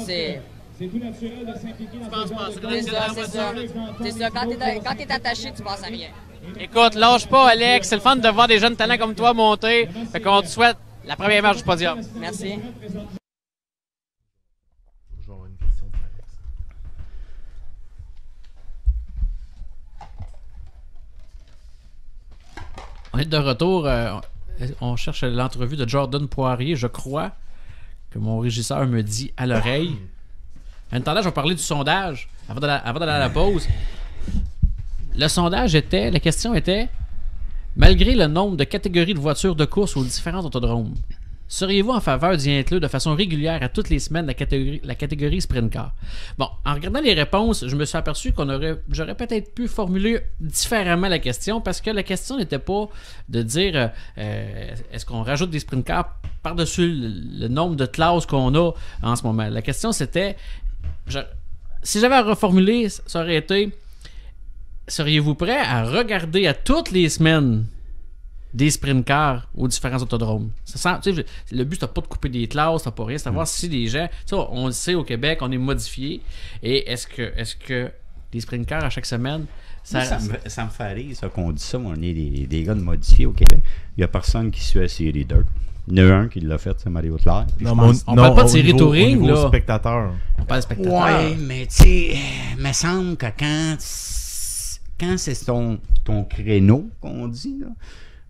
c'est... C'est tout naturel de s'impliquer dans c'est ça. C'est ça. Quand t'es attaché, tu penses à rien. Écoute, lâche pas, Alex. C'est le fun de voir des jeunes talents comme toi monter. Fait qu'on te souhaite la première marche du podium. Merci. On est de retour. On cherche l'entrevue de Jordan Poirier. Je crois que mon régisseur me dit à l'oreille. En attendant, je vais parler du sondage avant d'aller à la pause. Le sondage la question était, malgré le nombre de catégories de voitures de course aux différents autodromes, seriez-vous en faveur d'y inclure de façon régulière à toutes les semaines la catégorie sprint car? Bon, en regardant les réponses, je me suis aperçu j'aurais peut-être pu formuler différemment la question, parce que la question n'était pas de dire est-ce qu'on rajoute des sprint cars par-dessus le nombre de classes qu'on a en ce moment. La question c'était, si j'avais à reformuler, ça aurait été, seriez-vous prêt à regarder à toutes les semaines des sprint cars aux différents autodromes? Le but, c'est pas de couper des classes, c'est pas rien, c'est de voir si les gens... On le sait, au Québec, on est modifié. Et est-ce que les sprint cars à chaque semaine... Ça me fait rire, ça, qu'on dit ça. On est des gars de modifiés au Québec. Il y a personne qui suit la série Dirt. Il y en a un qui l'a fait, c'est Mario Claire. On parle pas de série touring, là. Spectateur. On parle de spectateur. Ouais, mais tu sais, il me semble que quand c'est ton créneau, qu'on dit, là,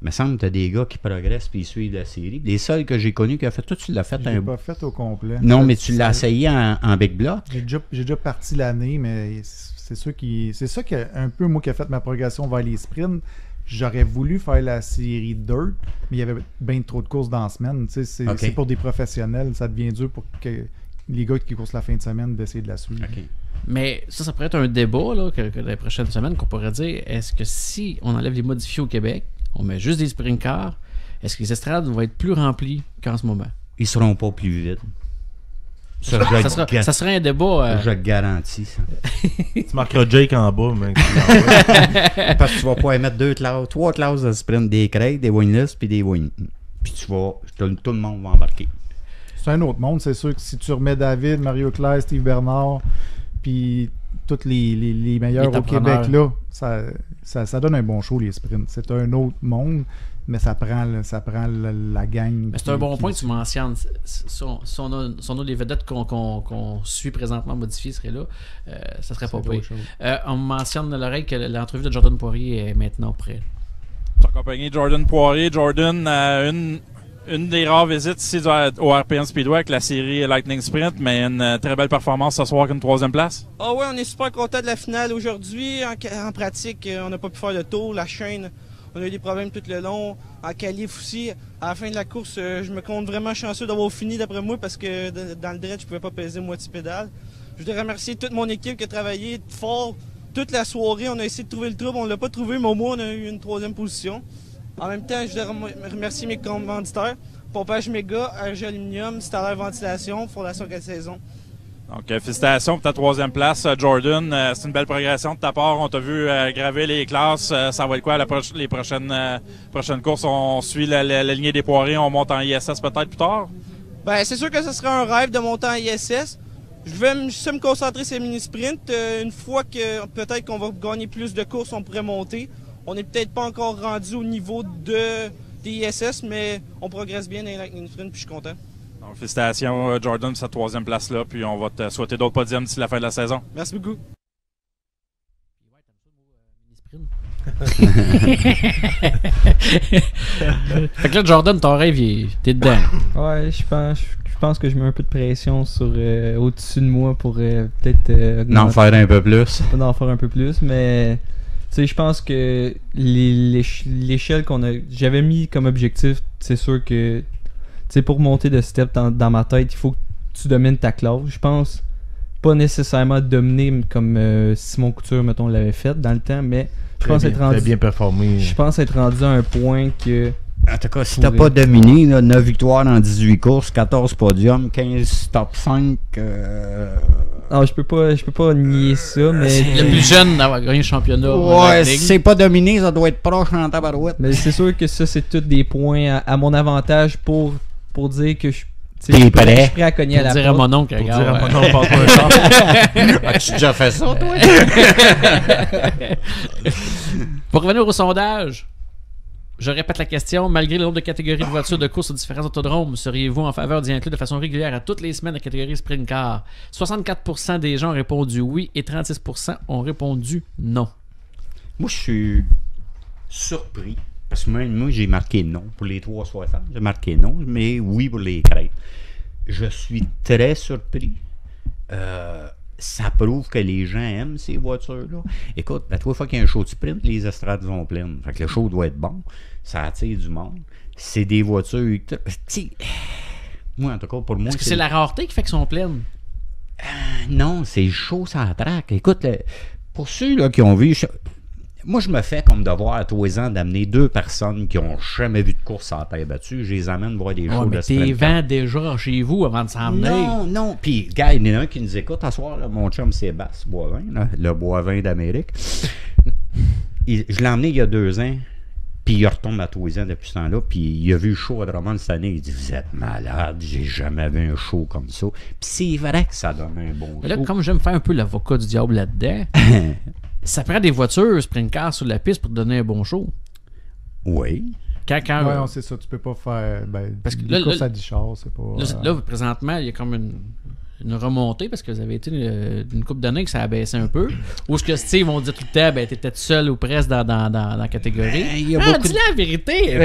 il me semble que tu as des gars qui progressent puis ils suivent la série. Les seuls que j'ai connus qui ont fait, toi, tu l'as fait un... pas fait au complet. Non, mais tu l'as essayé en big block. J'ai déjà parti l'année, mais c'est ça qui a un peu, moi, qui a fait ma progression vers les sprints. J'aurais voulu faire la série Dirt, mais il y avait bien trop de courses dans la semaine. C'est pour des professionnels, ça devient dur pour que les gars qui coursent la fin de semaine d'essayer de la suivre. Okay. Mais ça pourrait être un débat là, que les prochaines semaines qu'on pourrait dire, est-ce que si on enlève les modifiés au Québec, on met juste des sprint cars, est-ce que les estrades vont être plus remplies qu'en ce moment? Ils seront pas plus vides. Ça serait un débat. Je garantis ça. Tu marqueras Jake en bas, mais... Parce que tu vas pas émettre 3 classes de sprint, des Craig, des winless puis des win. Puis tout le monde va embarquer. C'est un autre monde, c'est sûr que si tu remets David, Mario Claire, Steve Bernard, puis tous les meilleurs au Québec, là, ça donne un bon show, les sprints. C'est un autre monde, mais ça prend la gang. C'est un bon point que tu mentionnes. Si on a les vedettes qu'on suit présentement modifiées seraient là, ça serait pas pire. On me mentionne à l'oreille que l'entrevue de Jordan Poirier est maintenant prête. Je suis accompagné de Jordan Poirier. Jordan a une des rares visites ici au RPM Speedway avec la série Lightning Sprint, mais une très belle performance ce soir avec une 3e place. Ah ouais, on est super content de la finale aujourd'hui. En pratique, on n'a pas pu faire le tour. La chaîne, on a eu des problèmes tout le long. En qualif aussi. À la fin de la course, je me compte vraiment chanceux d'avoir fini d'après moi parce que dans le dredge, je pouvais pas peser moitié pédale. Je voudrais remercier toute mon équipe qui a travaillé fort toute la soirée. On a essayé de trouver le trouble, on l'a pas trouvé, mais au moins on a eu une 3e position. En même temps, je voudrais remercier mes commanditaires pompage méga, RG aluminium, stellaire ventilation, fondation 4 saisons. Donc, félicitations pour ta 3e place, Jordan. C'est une belle progression de ta part. On t'a vu graver les classes. Ça va être quoi les prochaines courses? On suit la lignée des poirées, on monte en ISS peut-être plus tard? Ben, c'est sûr que ce serait un rêve de monter en ISS. Je vais juste me concentrer sur les mini-sprints. Une fois que peut-être qu'on va gagner plus de courses, on pourrait monter. On n'est peut-être pas encore rendu au niveau des ISS, mais on progresse bien dans les Lightning Sprint, puis je suis content. Donc, félicitations, Jordan, pour cette 3e place-là, puis on va te souhaiter d'autres podiums d'ici la fin de la saison. Merci beaucoup. Fait que là, Jordan, ton rêve, t'es dedans. Ouais, je pense que je mets un peu de pression sur au-dessus de moi pour peut-être... D'en faire un peu plus. Pas d'en faire un peu plus, mais... Tu sais, je pense que l'échelle qu'on a... J'avais mis comme objectif, c'est sûr que... Tu sais, pour monter de step dans ma tête, il faut que tu domines ta classe. Je pense pas nécessairement dominer comme Simon Couture, mettons, l'avait fait dans le temps, mais je pense être rendu... bien performé. Je pense être rendu à un point que... En tout cas, si t'as pas dominé, là, 9 victoires dans 18 courses, 14 podiums, 15 top 5... Non, je peux pas nier ça, mais... Le plus jeune d'avoir gagné le championnat. Ouais, si c'est pas dominé, ça doit être proche en tabarouette. Mais c'est sûr que ça, c'est tous des points à mon avantage pour dire que je... T'es prêt? Je suis prêt à cogner à la porte. Dire à mon oncle, pour regarde. dire à mon oncle, passe-moi un char. As-tu déjà fait ça, toi? Pour revenir au sondage, je répète la question. Malgré le nombre de catégories de voitures de course aux différents autodromes, seriez-vous en faveur d'y inclure de façon régulière à toutes les semaines la catégorie sprint car? 64% des gens ont répondu oui et 36% ont répondu non. Moi, je suis surpris. Parce que moi, j'ai marqué non pour les 360. J'ai marqué non, mais oui pour les crêpes. Je suis très surpris. Ça prouve que les gens aiment ces voitures-là. Écoute, la fois qu'il y a un show de sprint, les estrades sont pleines. Fait que le show doit être bon. Ça attire du monde. C'est des voitures... Moi, en tout cas, pour moi... Est-ce que c'est la rareté qui fait qu'elles sont pleines? Non, c'est chaud, ça traque. Écoute, pour ceux là, qui ont vu... Moi, je me fais comme devoir à tous les ans d'amener 2 personnes qui n'ont jamais vu de course à terre battue. Je les amène voir des shows de sprint. T'es vends déjà chez vous avant de s'emmener. Non. Puis, gars, il y en a un qui nous écoute à soir, là, mon chum Sébastien Boivin, là, le Boivin d'Amérique. Je l'ai emmené il y a 2 ans. Puis il retombe à tous les ans depuis ce temps-là. Puis il a vu le show à Drummond cette année. Il dit, vous êtes malade, j'ai jamais vu un show comme ça. Puis c'est vrai que ça donne un bon Mais là, show. comme j'aime faire un peu l'avocat du diable là-dedans, ça prend des voitures sprint car sur la piste pour te donner un bon show. Oui. Ouais, on sait ça. Tu peux pas faire. Parce que là, course à 10 chars, c'est pas. Là, présentement, il y a comme une remontée parce que vous avez été une couple d'années que ça a baissé un peu. Ou ce que Steve, on dit tout le temps, t'étais tout seul ou presque dans la catégorie. Dis la vérité,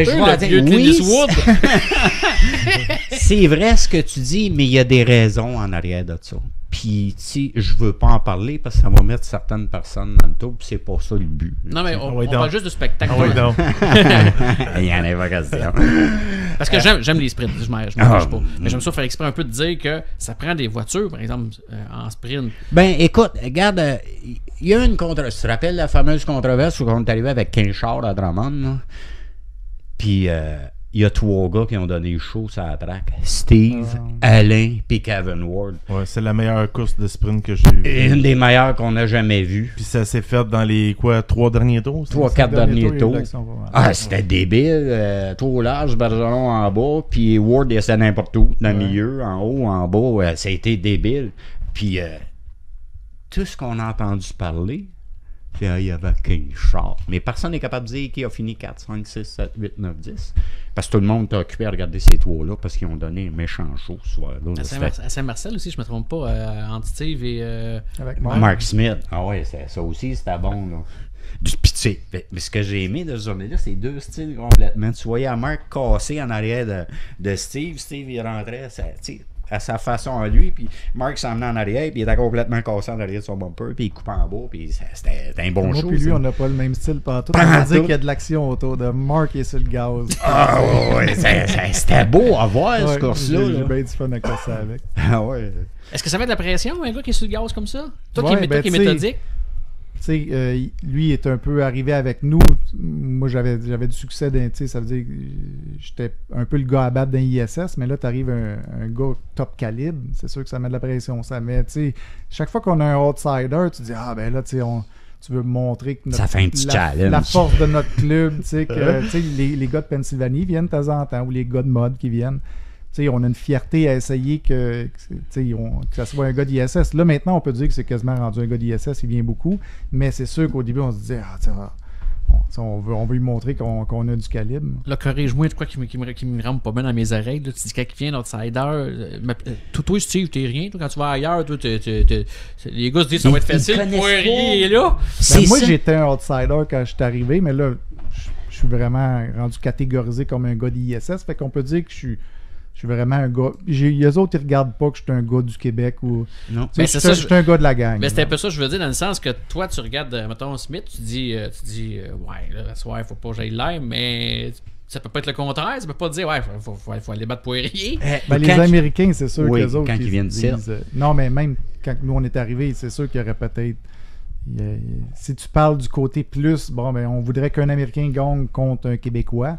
C'est vrai ce que tu dis, mais il y a des raisons en arrière de ça. Puis, tu sais, je veux pas en parler parce que ça va mettre certaines personnes dans le taux, puis c'est pas ça le but. Non, mais on parle juste du spectacle. Il y en a pas question. Parce que j'aime les sprints, je m'en cache pas. Mais j'aime ça faire exprès un peu de dire que ça prend des voitures, par exemple, en sprint. Ben, écoute, regarde, il y a une controverse. Tu te rappelles la fameuse controverse où on est arrivé avec 15 chars à Drummond, là? Puis, il y a 3 gars qui ont donné le show sur la track. Steve, Alain, puis Kevin Ward. Ouais, c'est la meilleure course de sprint que j'ai vue. Une des meilleures qu'on a jamais vues. Puis ça s'est fait dans les 3 derniers tours? 3-4 derniers tours. C'était débile. Trop large, Bergeron en bas, puis Ward il essaie n'importe où, dans le milieu, en haut, en bas. Ça a été débile. Puis tout ce qu'on a entendu parler, il y avait 15 chars. Mais personne n'est capable de dire qui a fini 4, 5, 6, 7, 8, 9, 10. Parce que tout le monde est occupé à regarder ces 3-là parce qu'ils ont donné un méchant show ce soir-là. À Saint-Marcel aussi, je me trompe pas, entre Steve et... Avec Mark Smith. Ah ouais, ça aussi, c'était bon, là. Puis tu sais, mais ce que j'ai aimé de ce journée-là, c'est 2 styles complètement. Tu voyais Mark casser en arrière de Steve. Steve, il rentrait, à sa façon à lui, puis Mark s'emmenait en arrière, puis il était complètement cassé en arrière de son bumper, puis il coupait en bas, puis c'était un bon show. Moi puis lui, on n'a pas le même style partout. On va dire qu'il y a de l'action autour de Mark et sur le gaz. Ah ouais, c'était beau à voir ce course-là. J'ai bien du fun à casser avec. Ah ouais. Est-ce que ça met de la pression, un gars qui est sur le gaz comme ça? Toi qui Ouais, es méthodique? Tu sais, lui est un peu arrivé avec nous moi, j'avais du succès, ça veut dire que j'étais un peu le gars à battre d'un ISS, mais là, t'arrives un gars top calibre, c'est sûr que ça met de la pression. Ça met, chaque fois qu'on a un outsider, tu dis, ah, ben là, tu veux montrer que ça fait un petit challenge. La force de notre club, les gars de Pennsylvanie viennent de temps en temps, ou les gars de mode qui viennent. On a une fierté à essayer que ça soit un gars d'ISS. Là, maintenant, on peut dire que c'est quasiment rendu un gars d'ISS, il vient beaucoup, mais c'est sûr qu'au début, on se disait, on veut lui montrer qu'on a du calibre. Là, corrige-moi, quoi qui me rentre pas bien dans mes oreilles. Là. Tu dis, quand il vient d'outsider, toi, Steve, t'es rien. Toi, quand tu vas ailleurs, toi, les gars se disent, ça va être facile, Poirier est là. Moi, j'étais un outsider quand je suis arrivé, mais là, je suis vraiment rendu catégorisé comme un gars d'ISS. Fait qu'on peut dire que je suis vraiment un gars. Les autres, ils regardent pas que je suis un gars du Québec ou. Non. Je suis un gars de la gang. Mais c'est un peu ça, je veux dire, dans le sens que toi, tu regardes, mettons, Smith, tu dis ouais, là, ce soir, faut pas que j'aille l'air, mais ça peut pas être le contraire. Ça peut pas dire, ouais, faut aller battre Poirier. Les Américains, c'est sûr qu'eux autres. Quand ils viennent disent, non, mais même quand nous, on est arrivés, c'est sûr qu'il y aurait peut-être. Si tu parles du côté plus, bon, ben, on voudrait qu'un Américain gagne contre un Québécois,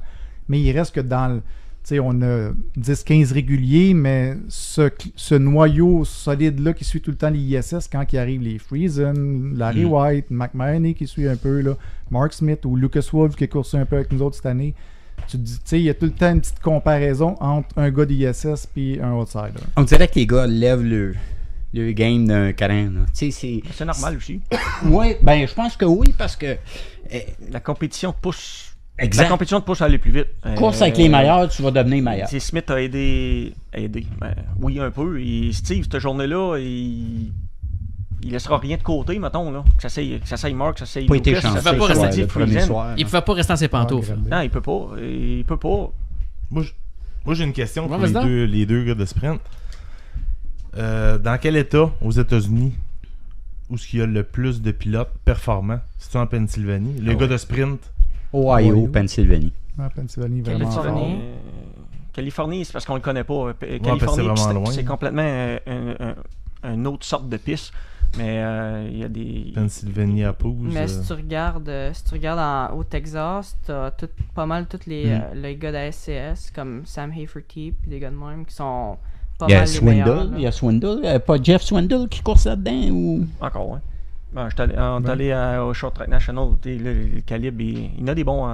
mais il reste que dans le. On a 10-15 réguliers, mais ce noyau solide-là qui suit tout le temps les ISS, quand il arrive les Friesen, Larry White, McMahony qui suit un peu, là, Mark Smith ou Lucas Wolf qui a coursé un peu avec nous autres cette année, tu te dis, il y a tout le temps une petite comparaison entre un gars d'ISS et un outsider. On dirait que les gars lèvent le game d'un cran. C'est normal aussi. Oui, ben je pense que oui, parce que la compétition pousse. Exact. La compétition te pousse à aller plus vite. Course avec les meilleurs, tu vas devenir meilleur. Smith a aidé. Oui, un peu. Et Steve, cette journée-là, il laissera rien de côté, mettons. Là. Que ça s'aille Mark, que ça s'aille Lucas. Il pouvait pas rester dans ses pantoufles. Non, il peut pas. Il peut pas. Moi j'ai une question pour les deux gars de sprint. Dans quel état aux États-Unis où est-ce qu'il y a le plus de pilotes performants? C'est-tu en Pennsylvanie? Le gars de sprint? Ohio, Pennsylvanie. Pennsylvanie, vraiment fort. Californie, c'est parce qu'on le connaît pas. Californie, c'est complètement une autre sorte de piste. Mais il y a des. Pennsylvanie à Pouce. Mais si tu regardes au Texas, t'as pas mal tous les gars de la SCS, comme Sam Haferty, puis des gars de même qui sont pas mal les meilleurs. Il y a Swindle. Pas Jeff Swindle qui course là-dedans ou. Encore, ouais. Ben, on est allé au Short Track National, le calibre, il y en a des bons.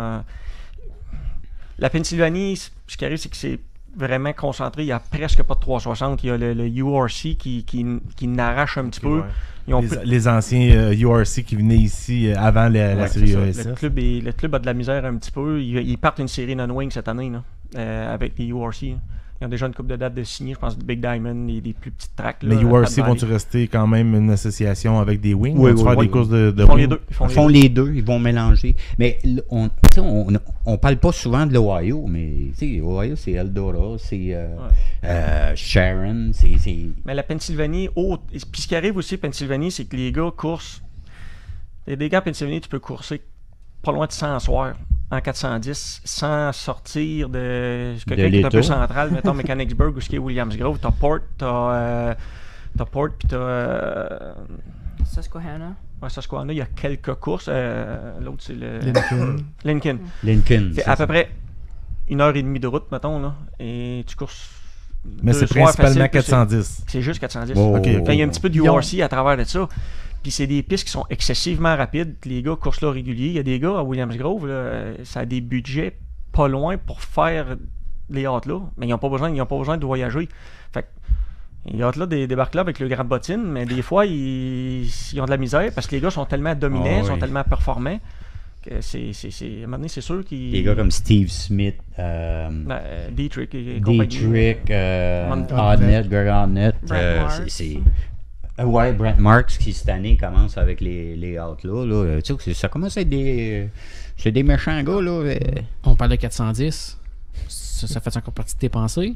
La Pennsylvanie, ce qui arrive, c'est que c'est vraiment concentré. Il n'y a presque pas de 360. Il y a le URC qui n'arrache un petit peu. Ouais. Les anciens URC qui venaient ici avant la série ESS. Le club a de la misère un petit peu. Ils partent une série non-wing cette année avec les URC. Ils ont déjà une couple de dates de signer, je pense, de Big Diamond et des plus petites tracks. Mais URC vont-tu rester quand même une association avec des wings? Oui, faire des courses de Ils font les wings? deux. Ils font les deux, ils vont mélanger. Mais on parle pas souvent de l'Ohio, mais l'Ohio, c'est Eldora, c'est Sharon, c'est... Mais la Pennsylvanie, puis ce qui arrive aussi, Pennsylvanie, c'est que les gars coursent... Les gars à Pennsylvanie, tu peux courser pas loin de 100 soirs en 410 sans sortir de quelqu'un qui est un peu central, mettons Mechanicsburg ou ce qui est Williams Grove. T'as Port, puis t'as Susquehanna. Ouais, Susquehanna, il y a quelques courses. L'autre, c'est le Lincoln. C'est à peu près 1h30 de route, mettons, là, et tu courses. Mais c'est principalement 410. C'est juste 410. Oh. Okay. Il y a un petit peu de URC à travers de ça. Puis c'est des pistes qui sont excessivement rapides. Les gars courent là réguliers. Il y a des gars à Williams Grove, là, ça a des budgets pas loin pour faire les hâtes-là. Mais ils n'ont pas besoin de voyager. Fait que les hâtes-là débarquent là avec le grand bottine, mais des fois, ils ont de la misère parce que les gars sont tellement dominants, sont tellement performants. À un moment donné, c'est sûr qu'ils... Des gars comme Steve Smith, Dietrich et Odnett, Greg Odnett, Brent Marks qui cette année commence avec les Outlaws. Là. Tu sais, ça commence à être des méchants gars. Là. On parle de 410. Ça fait encore partie de tes pensées?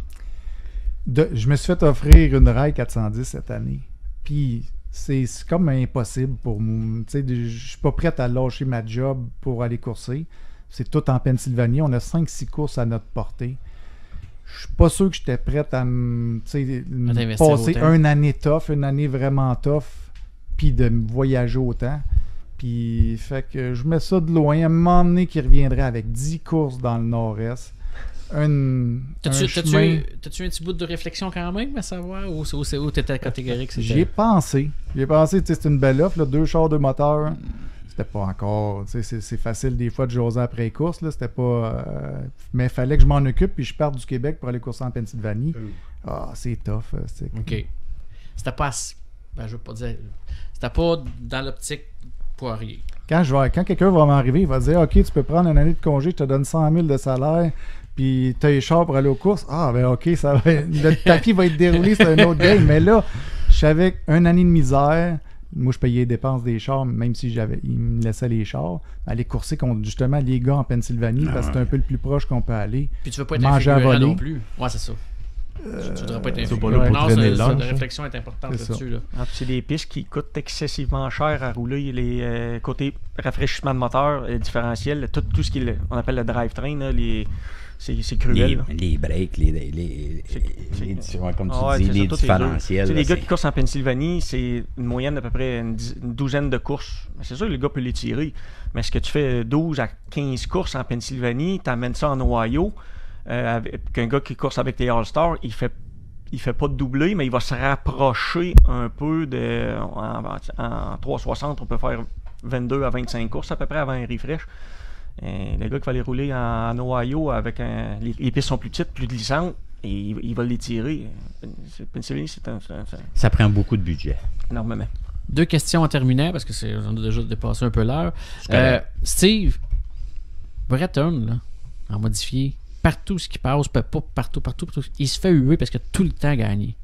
Je me suis fait offrir une rail 410 cette année. Puis c'est comme impossible pour moi. Je suis pas prêt à lâcher ma job pour aller courser. C'est tout en Pennsylvanie. On a 5-6 courses à notre portée. Je suis pas sûr que j'étais prêt à me passer une année tough, une année vraiment tough, puis de voyager autant. Puis, fait que je mets ça de loin. À un moment donné, qui reviendrait avec 10 courses dans le nord-est. T'as-tu un petit bout de réflexion quand même à savoir où t'étais catégorique? J'y ai pensé. C'est une belle offre, là, 2 chars, 2 moteurs. C'était pas encore. C'est facile des fois de jaser après course. Là, c'était pas. Mais il fallait que je m'en occupe puis je parte du Québec pour aller courser en Pennsylvanie. C'est tough. OK. C'était pas. Je veux pas dire. C'était pas dans l'optique Poirier. Quand quelqu'un va m'arriver, il va dire OK, tu peux prendre une année de congé, je te donne 100 000 de salaire. Puis t'as les chars pour aller aux courses. OK, ça va, le tapis va être déroulé, c'est un autre game. Mais là, je savais qu'une année de misère, moi je payais les dépenses des chars, même si il me laissait les chars, aller courser contre justement les gars en Pennsylvanie, parce que c'est un peu le plus proche qu'on peut aller. Puis tu veux pas être un figurant non plus. Ouais, c'est ça. Tu voudrais pas être un figurant. Non, la réflexion est importante là-dessus. Là. C'est des pistes qui coûtent excessivement cher à rouler. Les côtés rafraîchissement de moteur, différentiel, tout ce qu'on appelle le drivetrain, c'est cruel. Les breaks, comme tu dis, les différentiels. Les gars qui coursent en Pennsylvanie, c'est une moyenne d'à peu près une douzaine de courses. C'est sûr que le gars peut les tirer. Mais est-ce que tu fais 12 à 15 courses en Pennsylvanie, tu amènes ça en Ohio, avec un gars qui course avec les All-Stars, il fait pas de doublé, mais il va se rapprocher un peu en 360, on peut faire 22 à 25 courses à peu près avant un refresh. Le gars qui va aller rouler en Ohio avec les pistes sont plus petites, plus glissantes, et il va les tirer. Pennsylvanie, ça prend beaucoup de budget. Énormément. 2 questions en terminant, parce que j'en ai déjà dépassé un peu l'heure. Steve, Breton, là, en modifié, partout ce qui passe, pas partout, il se fait huer parce qu'il a tout le temps gagné.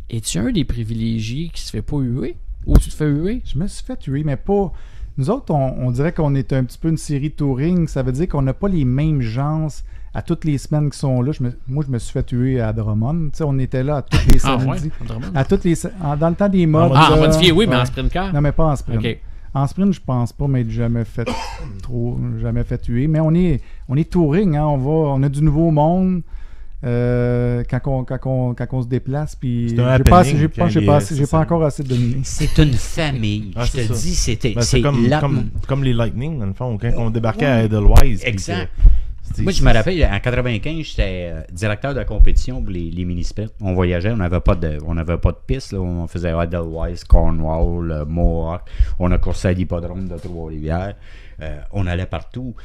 Es-tu un des privilégiés qui se fait pas huer? Ou tu te fais huer? Je me suis fait huer, mais pas... Nous autres, on dirait qu'on est un petit peu une série touring. Ça veut dire qu'on n'a pas les mêmes chances à toutes les semaines qui sont là. Moi, je me suis fait tuer à Drummond. T'sais, on était là à tous les samedis. Dans le temps des modes. En modifié, oui, mais en sprint car? Non, mais pas en sprint. Okay. En sprint, je pense pas m'être jamais fait tuer. Mais on est touring. Hein, on a du nouveau monde. Quand on se déplace, puis j'ai pas encore assez de données. C'est une famille. Je te dis, c'est comme les Lightning, dans le fond, quand on débarquait à Edelweiss. Exact. Moi, je me rappelle, en 95, j'étais directeur de compétition pour les mini-sprints. On voyageait, on n'avait pas de piste. Là. On faisait Edelweiss, Cornwall, Mohawk. On a coursé à l'hippodrome de Trois-Rivières. On allait partout.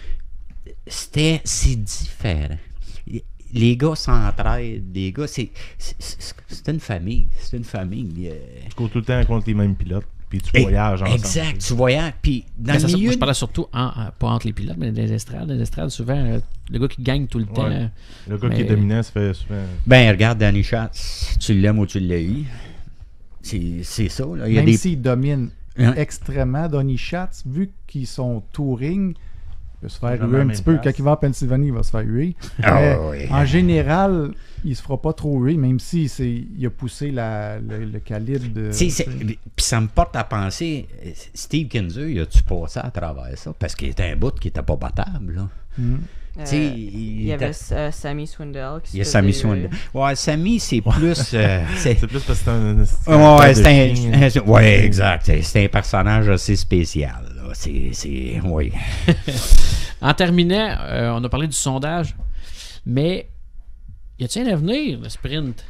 C'est différent. Les gars s'entraident, les gars, c'est une famille. C'est une famille. Tu cours tout le temps contre les mêmes pilotes, puis tu voyages ensemble. Exact, tu voyages. Puis dans le milieu... Moi, je parlais surtout, pas entre les pilotes, mais des estrades. Les estrades, souvent, le gars qui gagne tout le temps. Le gars qui est dominant, ça fait souvent... Ben, regarde, Danny Schatz, tu l'aimes ou tu l'as eu. C'est ça. Là. Même s'il domine extrêmement, Danny Schatz, vu qu'ils sont touring... Il peut se faire huer un petit peu. Quand il va en Pennsylvanie, il va se faire huer. En général, il se fera pas trop huer, même si il a poussé le calibre de... Puis ça me porte à penser, Steve Kinzer, il a-tu passé à travers ça? Parce qu'il était un bout qui était pas battable, là. Il y avait Sammy Swindell. Il y a Sammy Swindell. Ouais, Sammy, c'est plus... c'est plus parce que c'est un... Ouais, exact. C'est un personnage assez spécial. Oui. En terminant, on a parlé du sondage, mais y a-t-il un avenir, le sprint,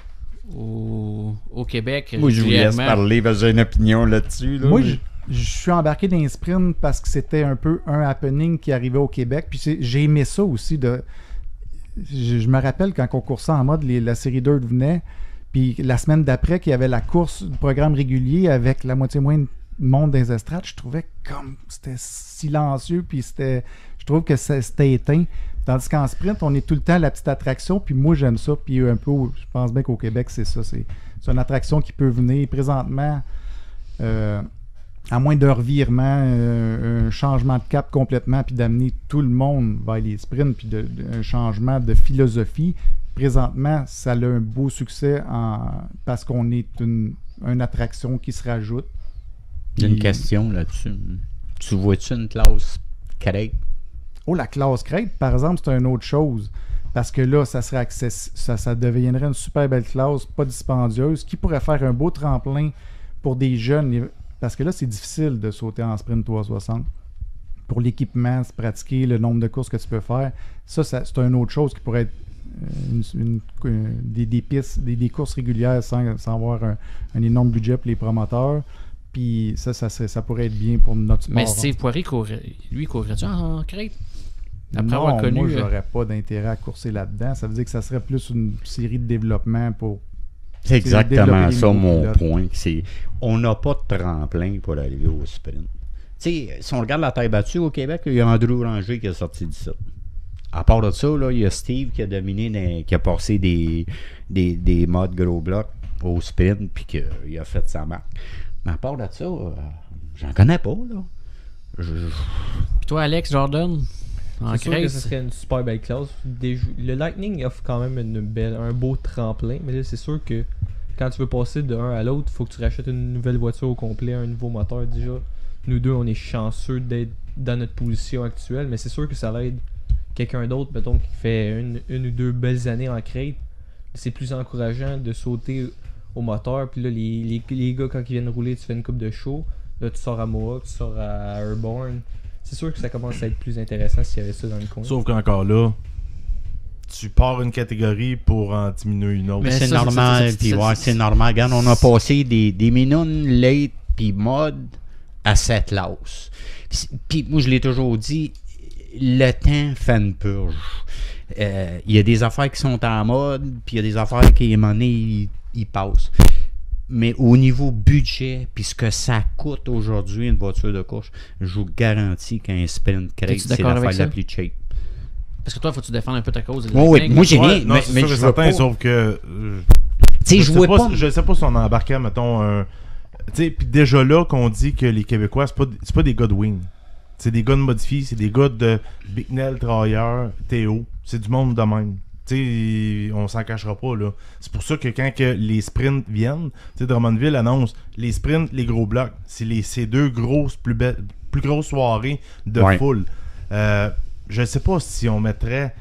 au Québec? Moi, je vous laisse parler parce que j'ai une opinion là-dessus. Là, moi, je suis embarqué dans les sprints parce que c'était un peu un happening qui arrivait au Québec. Puis j'ai aimé ça aussi. Je me rappelle quand on coursait en mode, la série Dirt venait, puis la semaine d'après, qu'il y avait la course du programme régulier avec la moitié moins de monde des estrades, je trouvais comme c'était silencieux, puis je trouve que c'était éteint. Tandis qu'en sprint, on est tout le temps la petite attraction, puis moi j'aime ça, puis un peu, je pense bien qu'au Québec, c'est ça. C'est une attraction qui peut venir présentement, à moins d'un revirement, un changement de cap complètement, puis d'amener tout le monde vers les sprints, puis un changement de philosophie. Présentement, ça a un beau succès parce qu'on est une attraction qui se rajoute. J'ai une question là-dessus. Tu vois-tu une classe crête? Oh, la classe crête, par exemple, c'est une autre chose. Parce que là, ça serait ça deviendrait une super belle classe, pas dispendieuse, qui pourrait faire un beau tremplin pour des jeunes. Parce que là, c'est difficile de sauter en sprint 360. Pour l'équipement, se pratiquer, le nombre de courses que tu peux faire, ça c'est une autre chose qui pourrait être des pistes, des courses régulières sans avoir un énorme budget pour les promoteurs. Puis ça pourrait être bien pour notre sport. Mais Steve Poirier, courrait-tu en crête? Après non, avoir connu, moi, j'aurais pas d'intérêt à courser là-dedans. Ça veut dire que ça serait plus une série de développement pour... C'est exactement ça mon point. On n'a pas de tremplin pour arriver au sprint. Tu sais, si on regarde la taille battue au Québec, il y a Andrew Ranger qui est sorti d'ici. À part de ça, là, il y a Steve qui a dominé, qui a passé des modes gros blocs au sprint, puis qu'il a fait sa marque. Mais à part de ça, j'en connais pas, là. Puis toi, Alex, Jordan? C'est sûr que ce serait une super belle classe. Le Lightning offre quand même un beau tremplin, mais là, c'est sûr que quand tu veux passer d'un à l'autre, il faut que tu rachètes une nouvelle voiture au complet, un nouveau moteur. Déjà, nous deux, on est chanceux d'être dans notre position actuelle, mais c'est sûr que ça l'aide quelqu'un d'autre, mettons, qui fait une ou deux belles années en crête. C'est plus encourageant de sauter au moteur, puis là, les gars, quand ils viennent rouler, tu fais une coupe de show, là, tu sors à Mohawk, tu sors à Airborne. C'est sûr que ça commence à être plus intéressant s'il y avait ça dans le coin. Sauf qu'encore là, tu pars une catégorie pour en diminuer une autre. Mais c'est normal, puis c'est normal. Regarde, on a passé des minounes, late, puis mode à cette classe. Puis moi, je l'ai toujours dit, le temps fait une purge. Il y a des affaires qui sont en mode, puis il y a des affaires qui, à un moment donné, ils passent. Mais au niveau budget, puis ce que ça coûte aujourd'hui une voiture de course, je vous garantis qu'un sprint crate, c'est l'affaire la plus cheap. Parce que toi, faut que tu défendes un peu ta cause. Oui, moi j'ai rien. Non, mais je veux pas. Sauf que. Je sais pas si on embarquait, mettons, tu sais, puis déjà là, qu'on dit que les Québécois, c'est pas des gars de wing. C'est des gars de modifiés, c'est des gars de Bicknell, Trailleur, Théo. C'est du monde de même. Tu sais, on s'en cachera pas, là. C'est pour ça que quand les sprints viennent, tu sais, Drummondville annonce les sprints, les gros blocs. C'est ces deux grosses, plus grosses soirées de foule. Je sais pas si on mettrait...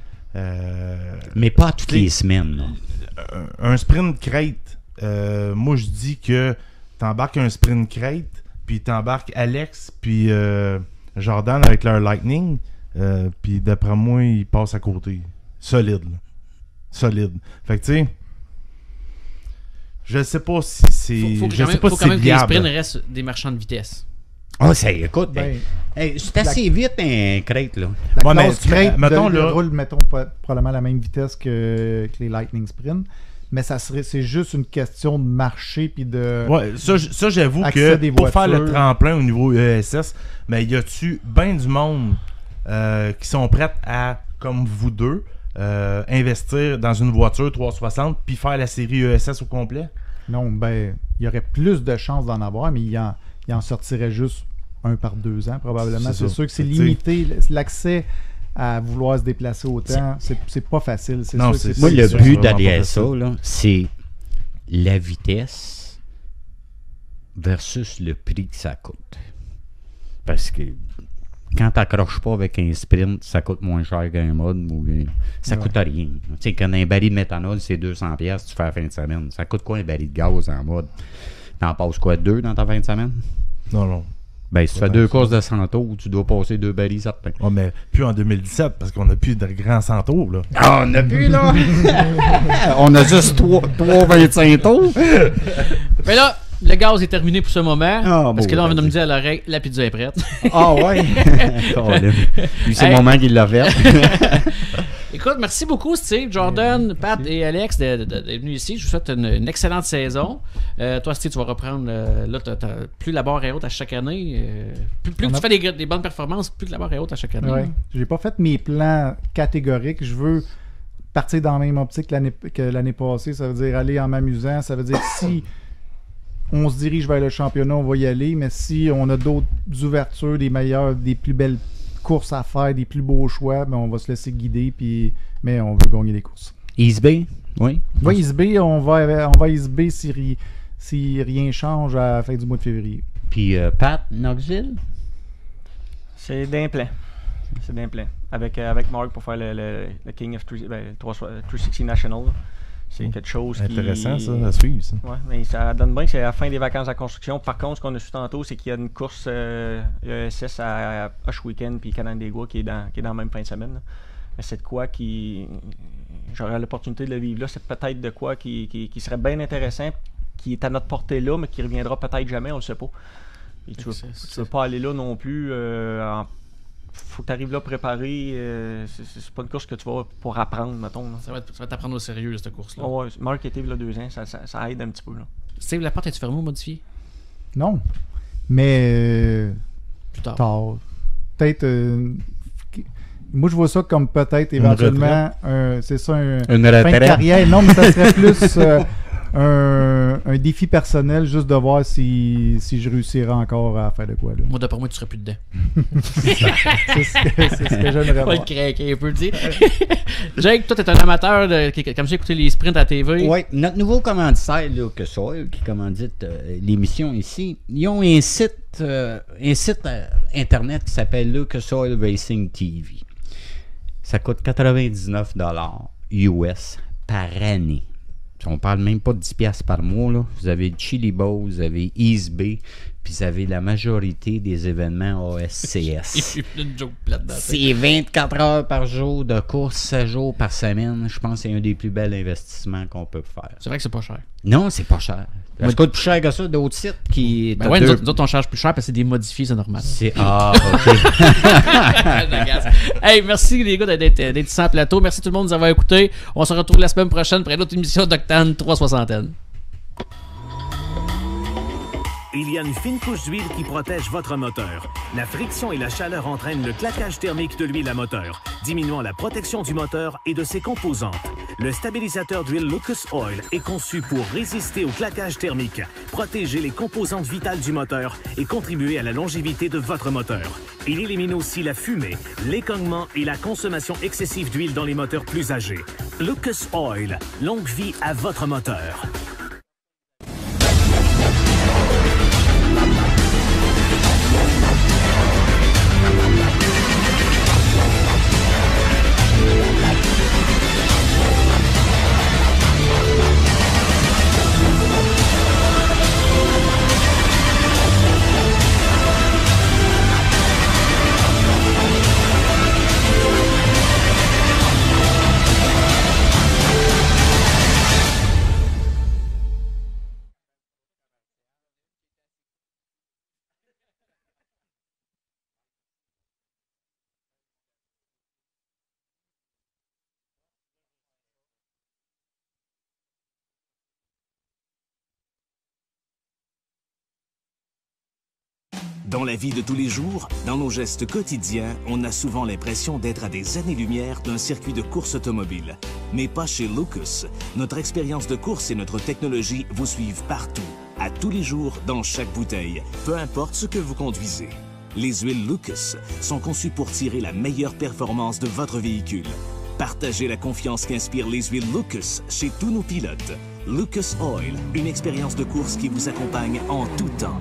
mais pas toutes les semaines. Un sprint crate, moi je dis que t'embarques un sprint crate, puis t'embarques Alex, puis Jordan avec leur Lightning, puis d'après moi, ils passent à côté. Solide. Solide. Fait que tu sais, je sais pas si c'est. Faut quand même que les sprints restent des marchands de vitesse. Ah, ça écoute. C'est assez vite un crate, là. La classe crate, mettons, roule, mettons, probablement à la même vitesse que les Lightning Sprint. Mais c'est juste une question de marché puis de. Ouais, ça j'avoue que pour faire le tremplin au niveau ESS, mais y a-tu bien du monde qui sont prêts à, comme vous deux, investir dans une voiture 360 puis faire la série ESS au complet? Non, ben, il y aurait plus de chances d'en avoir, mais il en sortirait juste un par 2 ans probablement. C'est sûr que c'est limité. L'accès à vouloir se déplacer autant, c'est pas facile. Non, moi, le but derrière ça, c'est la vitesse versus le prix que ça coûte. Parce que quand tu n'accroches pas avec un sprint, ça coûte moins cher qu'un mode. Ça coûte rien. Tu sais, quand un baril de méthanol, c'est 200$, tu fais la fin de semaine. Ça coûte quoi un baril de gaz en mode? T'en passes quoi, 2 dans ta fin de semaine? Non. Ben, si tu fais 2 courses de Santo, tu dois passer 2 barils certains. Oh, mais plus en 2017, parce qu'on n'a plus de grands Santo, là. Ah, on n'a plus, là! On a juste 3,25 tours. Mais là, le gaz est terminé pour ce moment. Ah, parce que là, on vient de me dire à l'oreille, la pizza est prête. Ah, ouais! C'est le moment qu'il l'a fait. Écoute, merci beaucoup, Steve, Jordan, Pat et Alex d'être venus ici. Je vous souhaite une excellente saison. Toi, Steve, tu vas reprendre. Là, plus la barre est haute à chaque année. Plus tu fais des bonnes performances, plus que la barre est haute à chaque année. Ouais. J'ai pas fait mes plans catégoriques. Je veux partir dans la même optique que l'année passée. Ça veut dire aller en m'amusant. Ça veut dire si on se dirige vers le championnat, on va y aller. Mais si on a d'autres ouvertures, des meilleures, des plus belles courses à faire, des plus beaux choix, ben on va se laisser guider, mais on veut gagner les courses. East Bay, oui. Oui, East Bay, on va à East Bay si rien change à la fin du mois de février. Puis Pat, Knoxville? C'est d'implant. Avec Mark pour faire le King of 360 National. C'est quelque chose intéressant, ça, à suivre. Ça. Ouais, mais ça donne bien que c'est à la fin des vacances à construction. Par contre, ce qu'on a su tantôt, c'est qu'il y a une course ESS à Hush Weekend puis Canandaigua qui est dans la même fin de semaine. Là. Mais c'est de quoi qui... J'aurais l'opportunité de le vivre là. C'est peut-être de quoi qui serait bien intéressant, qui est à notre portée là, mais qui reviendra peut-être jamais, on le sait pas. Et tu veux pas aller là non plus. Faut que tu arrives là préparé. C'est pas une course que tu vas pour apprendre, mettons. Là. Ça va t'apprendre au sérieux, cette course-là. Oh, ouais. Marc était là 2 ans, ça aide un petit peu. Là. Steve, la porte est-tu fermée ou modifiée? Non. Mais. Plus tard. Peut-être. Moi, je vois ça comme peut-être éventuellement. C'est ça, une fin retraite. de carrière. Non, mais ça serait plus. Un défi personnel, juste de voir si je réussirai encore à faire de quoi. Là. Moi, d'après moi, tu seras plus dedans. c'est ce que j'aimerais voir. Pas le craquer un peu, dire. Jake, toi, t'es un amateur comme j'ai écouté les sprints à la TV. Oui, notre nouveau commanditaire, Lucas Oil, qui commandite l'émission ici, ils ont un site internet qui s'appelle Lucas Oil Racing TV. Ça coûte 99$ US par année. On parle même pas de 10$ par mois. Là. Vous avez Chili Bowl, vous avez East Bay, puis vous avez la majorité des événements OSCS. C'est 24 heures par jour de course, 7 jours par semaine. Je pense que c'est un des plus bels investissements qu'on peut faire. C'est vrai que c'est pas cher. Non, c'est pas cher. Ça coûte plus cher que ça d'autres sites qui... Ben ouais, nous autres, on charge plus cher parce que c'est des modifiés, c'est normal. OK. Hey, merci les gars d'être ici en plateau. Merci tout le monde de nous avoir écoutés. On se retrouve la semaine prochaine pour une autre émission d'Octane 360. Il y a une fine couche d'huile qui protège votre moteur. La friction et la chaleur entraînent le claquage thermique de l'huile à moteur, diminuant la protection du moteur et de ses composantes. Le stabilisateur d'huile Lucas Oil est conçu pour résister au claquage thermique, protéger les composantes vitales du moteur et contribuer à la longévité de votre moteur. Il élimine aussi la fumée, l'écognement et la consommation excessive d'huile dans les moteurs plus âgés. Lucas Oil, longue vie à votre moteur. Dans la vie de tous les jours, dans nos gestes quotidiens, on a souvent l'impression d'être à des années-lumière d'un circuit de course automobile. Mais pas chez Lucas. Notre expérience de course et notre technologie vous suivent partout, à tous les jours, dans chaque bouteille, peu importe ce que vous conduisez. Les huiles Lucas sont conçues pour tirer la meilleure performance de votre véhicule. Partagez la confiance qu'inspirent les huiles Lucas chez tous nos pilotes. Lucas Oil, une expérience de course qui vous accompagne en tout temps.